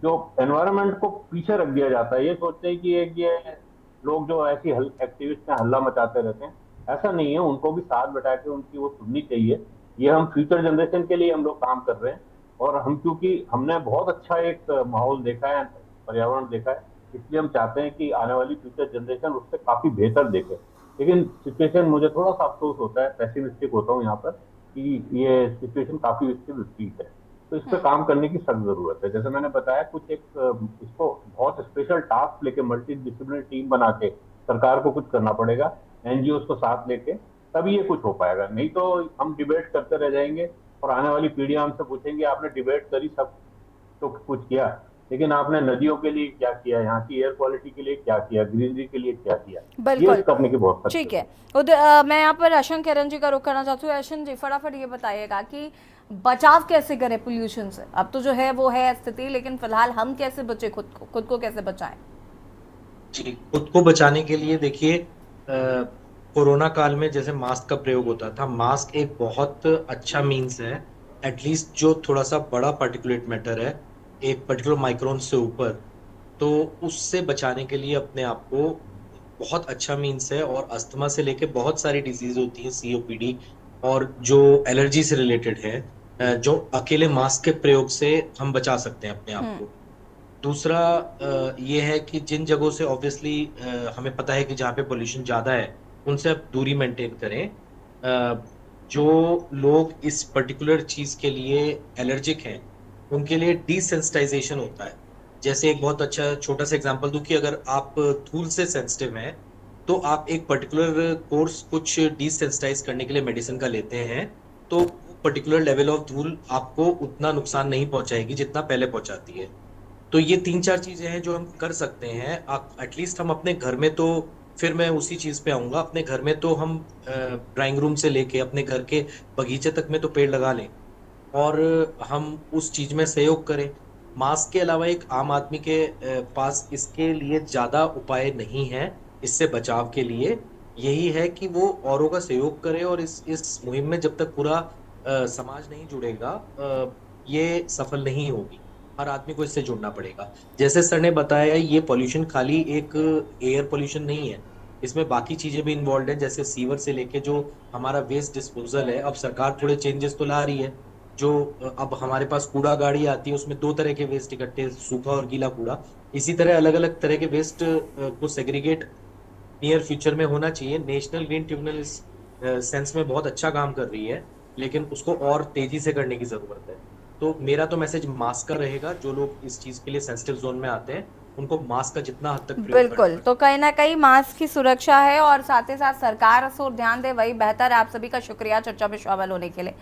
जो एनवायरनमेंट को पीछे रख दिया जाता है। ये सोचते हैं कि ये लोग जो ऐसी एक्टिविस्ट में हल्ला मचाते रहते हैं, ऐसा नहीं है। उनको भी साथ बैठा के उनकी वो सुननी चाहिए। ये हम फ्यूचर जनरेशन के लिए हम लोग काम कर रहे हैं, और हम क्योंकि हमने बहुत अच्छा एक माहौल देखा है, पर्यावरण देखा है, इसलिए हम चाहते हैं कि आने वाली फ्यूचर जनरेशन उससे काफी बेहतर देखे। लेकिन सिचुएशन, मुझे थोड़ा सा अफसोस होता है, पेसिमिस्टिक होता हूँ यहाँ पर, कि ये सिचुएशन काफी इसके विपरीत है। तो इस पर काम करने की सख्त जरूरत है। जैसे मैंने बताया, कुछ एक इसको बहुत स्पेशल टास्क लेके मल्टी डिसिप्लिनरी टीम बना के सरकार को कुछ करना पड़ेगा, एनजीओ को साथ लेके, तभी ये कुछ हो पाएगा। नहीं तो हम डिबेट करते रह जाएंगे और आने वाली पीढ़ियां हमसे पूछेंगे आपने डिबेट करी, सब तो कुछ किया, लेकिन आपने नदियों के लिए क्या किया, यहाँ की एयर क्वालिटी के लिए क्या किया, ग्रीनरी के लिए क्या किया, ये करने की बहुत ठीक है। मैं यहाँ पर अशन किरण जी का रुख करना चाहती हूँ। अशन जी, फटाफट ये बताइएगा कि बचाव कैसे करें पोल्यूशन से? अब तो जो है वो है स्थिति, लेकिन फिलहाल हम कैसे बचे, खुद को कैसे बचाएं? जी, खुद को बचाने के लिए देखिए, कोरोना काल में जैसे मास्क का प्रयोग होता था, मास्क एक बहुत अच्छा मीन्स है, एटलीस्ट जो थोड़ा सा बड़ा पार्टिकुलेट मैटर है, एक पर्टिकुलर माइक्रोन से ऊपर, तो उससे बचाने के लिए अपने आप को बहुत अच्छा मीन्स है। और अस्थमा से लेके बहुत सारी डिजीज होती है, COPD, और जो एलर्जी से रिलेटेड है, जो अकेले मास्क के प्रयोग से हम बचा सकते हैं अपने आप को। दूसरा ये है कि जिन जगहों से ऑब्वियसली हमें पता है कि जहाँ पे पोल्यूशन ज़्यादा है, उनसे आप दूरी मेंटेन करें। जो लोग इस पर्टिकुलर चीज़ के लिए एलर्जिक हैं, उनके लिए डिसेंसिटाइजेशन होता है। जैसे एक बहुत अच्छा छोटा सा एग्जांपल दूं कि अगर आप धूल से सेंसिटिव हैं, तो आप एक पर्टिकुलर कोर्स कुछ डिसेंसिटाइज करने के लिए मेडिसिन का लेते हैं, तो पर्टिकुलर लेवल ऑफ धूल आपको उतना नुकसान नहीं पहुंचाएगी जितना पहले पहुंचाती है। तो ये 3-4 चीजें हैं जो हम कर सकते हैं। एटलीस्ट हम अपने घर में, तो फिर मैं उसी चीज पे आऊंगा, अपने घर में तो हम ड्राइंग रूम से लेके अपने घर के बगीचे तक में तो पेड़ लगा लें, और हम उस चीज में सहयोग करें। मास्क के अलावा एक आम आदमी के पास इसके लिए ज्यादा उपाय नहीं है। इससे बचाव के लिए यही है कि वो औरों का सहयोग करे, और इस मुहिम में जब तक पूरा समाज नहीं जुड़ेगा, ये सफल नहीं होगी। हर आदमी को इससे जुड़ना पड़ेगा। जैसे सर ने बताया, ये पॉल्यूशन खाली एक एयर पॉल्यूशन नहीं है, इसमें बाकी चीजें भी इन्वॉल्व हैं, जैसे सीवर से लेके जो हमारा वेस्ट डिस्पोजल है। अब सरकार थोड़े चेंजेस तो ला रही है, जो अब हमारे पास कूड़ा गाड़ी आती है, उसमें 2 तरह के वेस्ट इकट्ठे, सूखा और गीला कूड़ा। इसी तरह अलग अलग तरह के वेस्ट को सेग्रीगेट नियर फ्यूचर में होना चाहिए। नेशनल ग्रीन ट्रिब्यूनल इस सेंस में बहुत अच्छा काम कर रही है, लेकिन उसको और तेजी से करने की जरूरत है। तो मेरा तो मैसेज मास्क का रहेगा। जो लोग इस चीज के लिए सेंसिटिव जोन में आते हैं, उनको मास्क का जितना हद तक बिल्कुल, तो कहीं ना कहीं मास्क की सुरक्षा है, और साथ ही साथ सरकार इस ओर ध्यान दे, वही बेहतर है। आप सभी का शुक्रिया चर्चा में शामिल होने के लिए।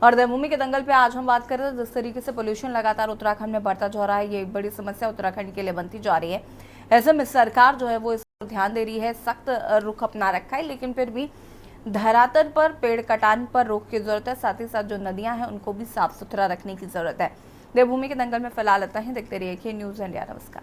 और देवभूमि के दंगल पे आज हम बात कर रहे थे, जिस तरीके से पोल्यूशन लगातार उत्तराखंड में बढ़ता जा रहा है, ये एक बड़ी समस्या उत्तराखंड के लिए बनती जा रही है। ऐसे में सरकार जो है वो इस पर ध्यान दे रही है, सख्त रुख अपना रखा है, लेकिन फिर भी धरातल पर पेड़ कटान पर रोक की जरूरत है। साथ ही साथ जो नदियां हैं उनको भी साफ सुथरा रखने की जरूरत है। देवभूमि के दंगल में फिलहाल इतना ही। देखते रहिए न्यूज़ इंडिया। नमस्कार।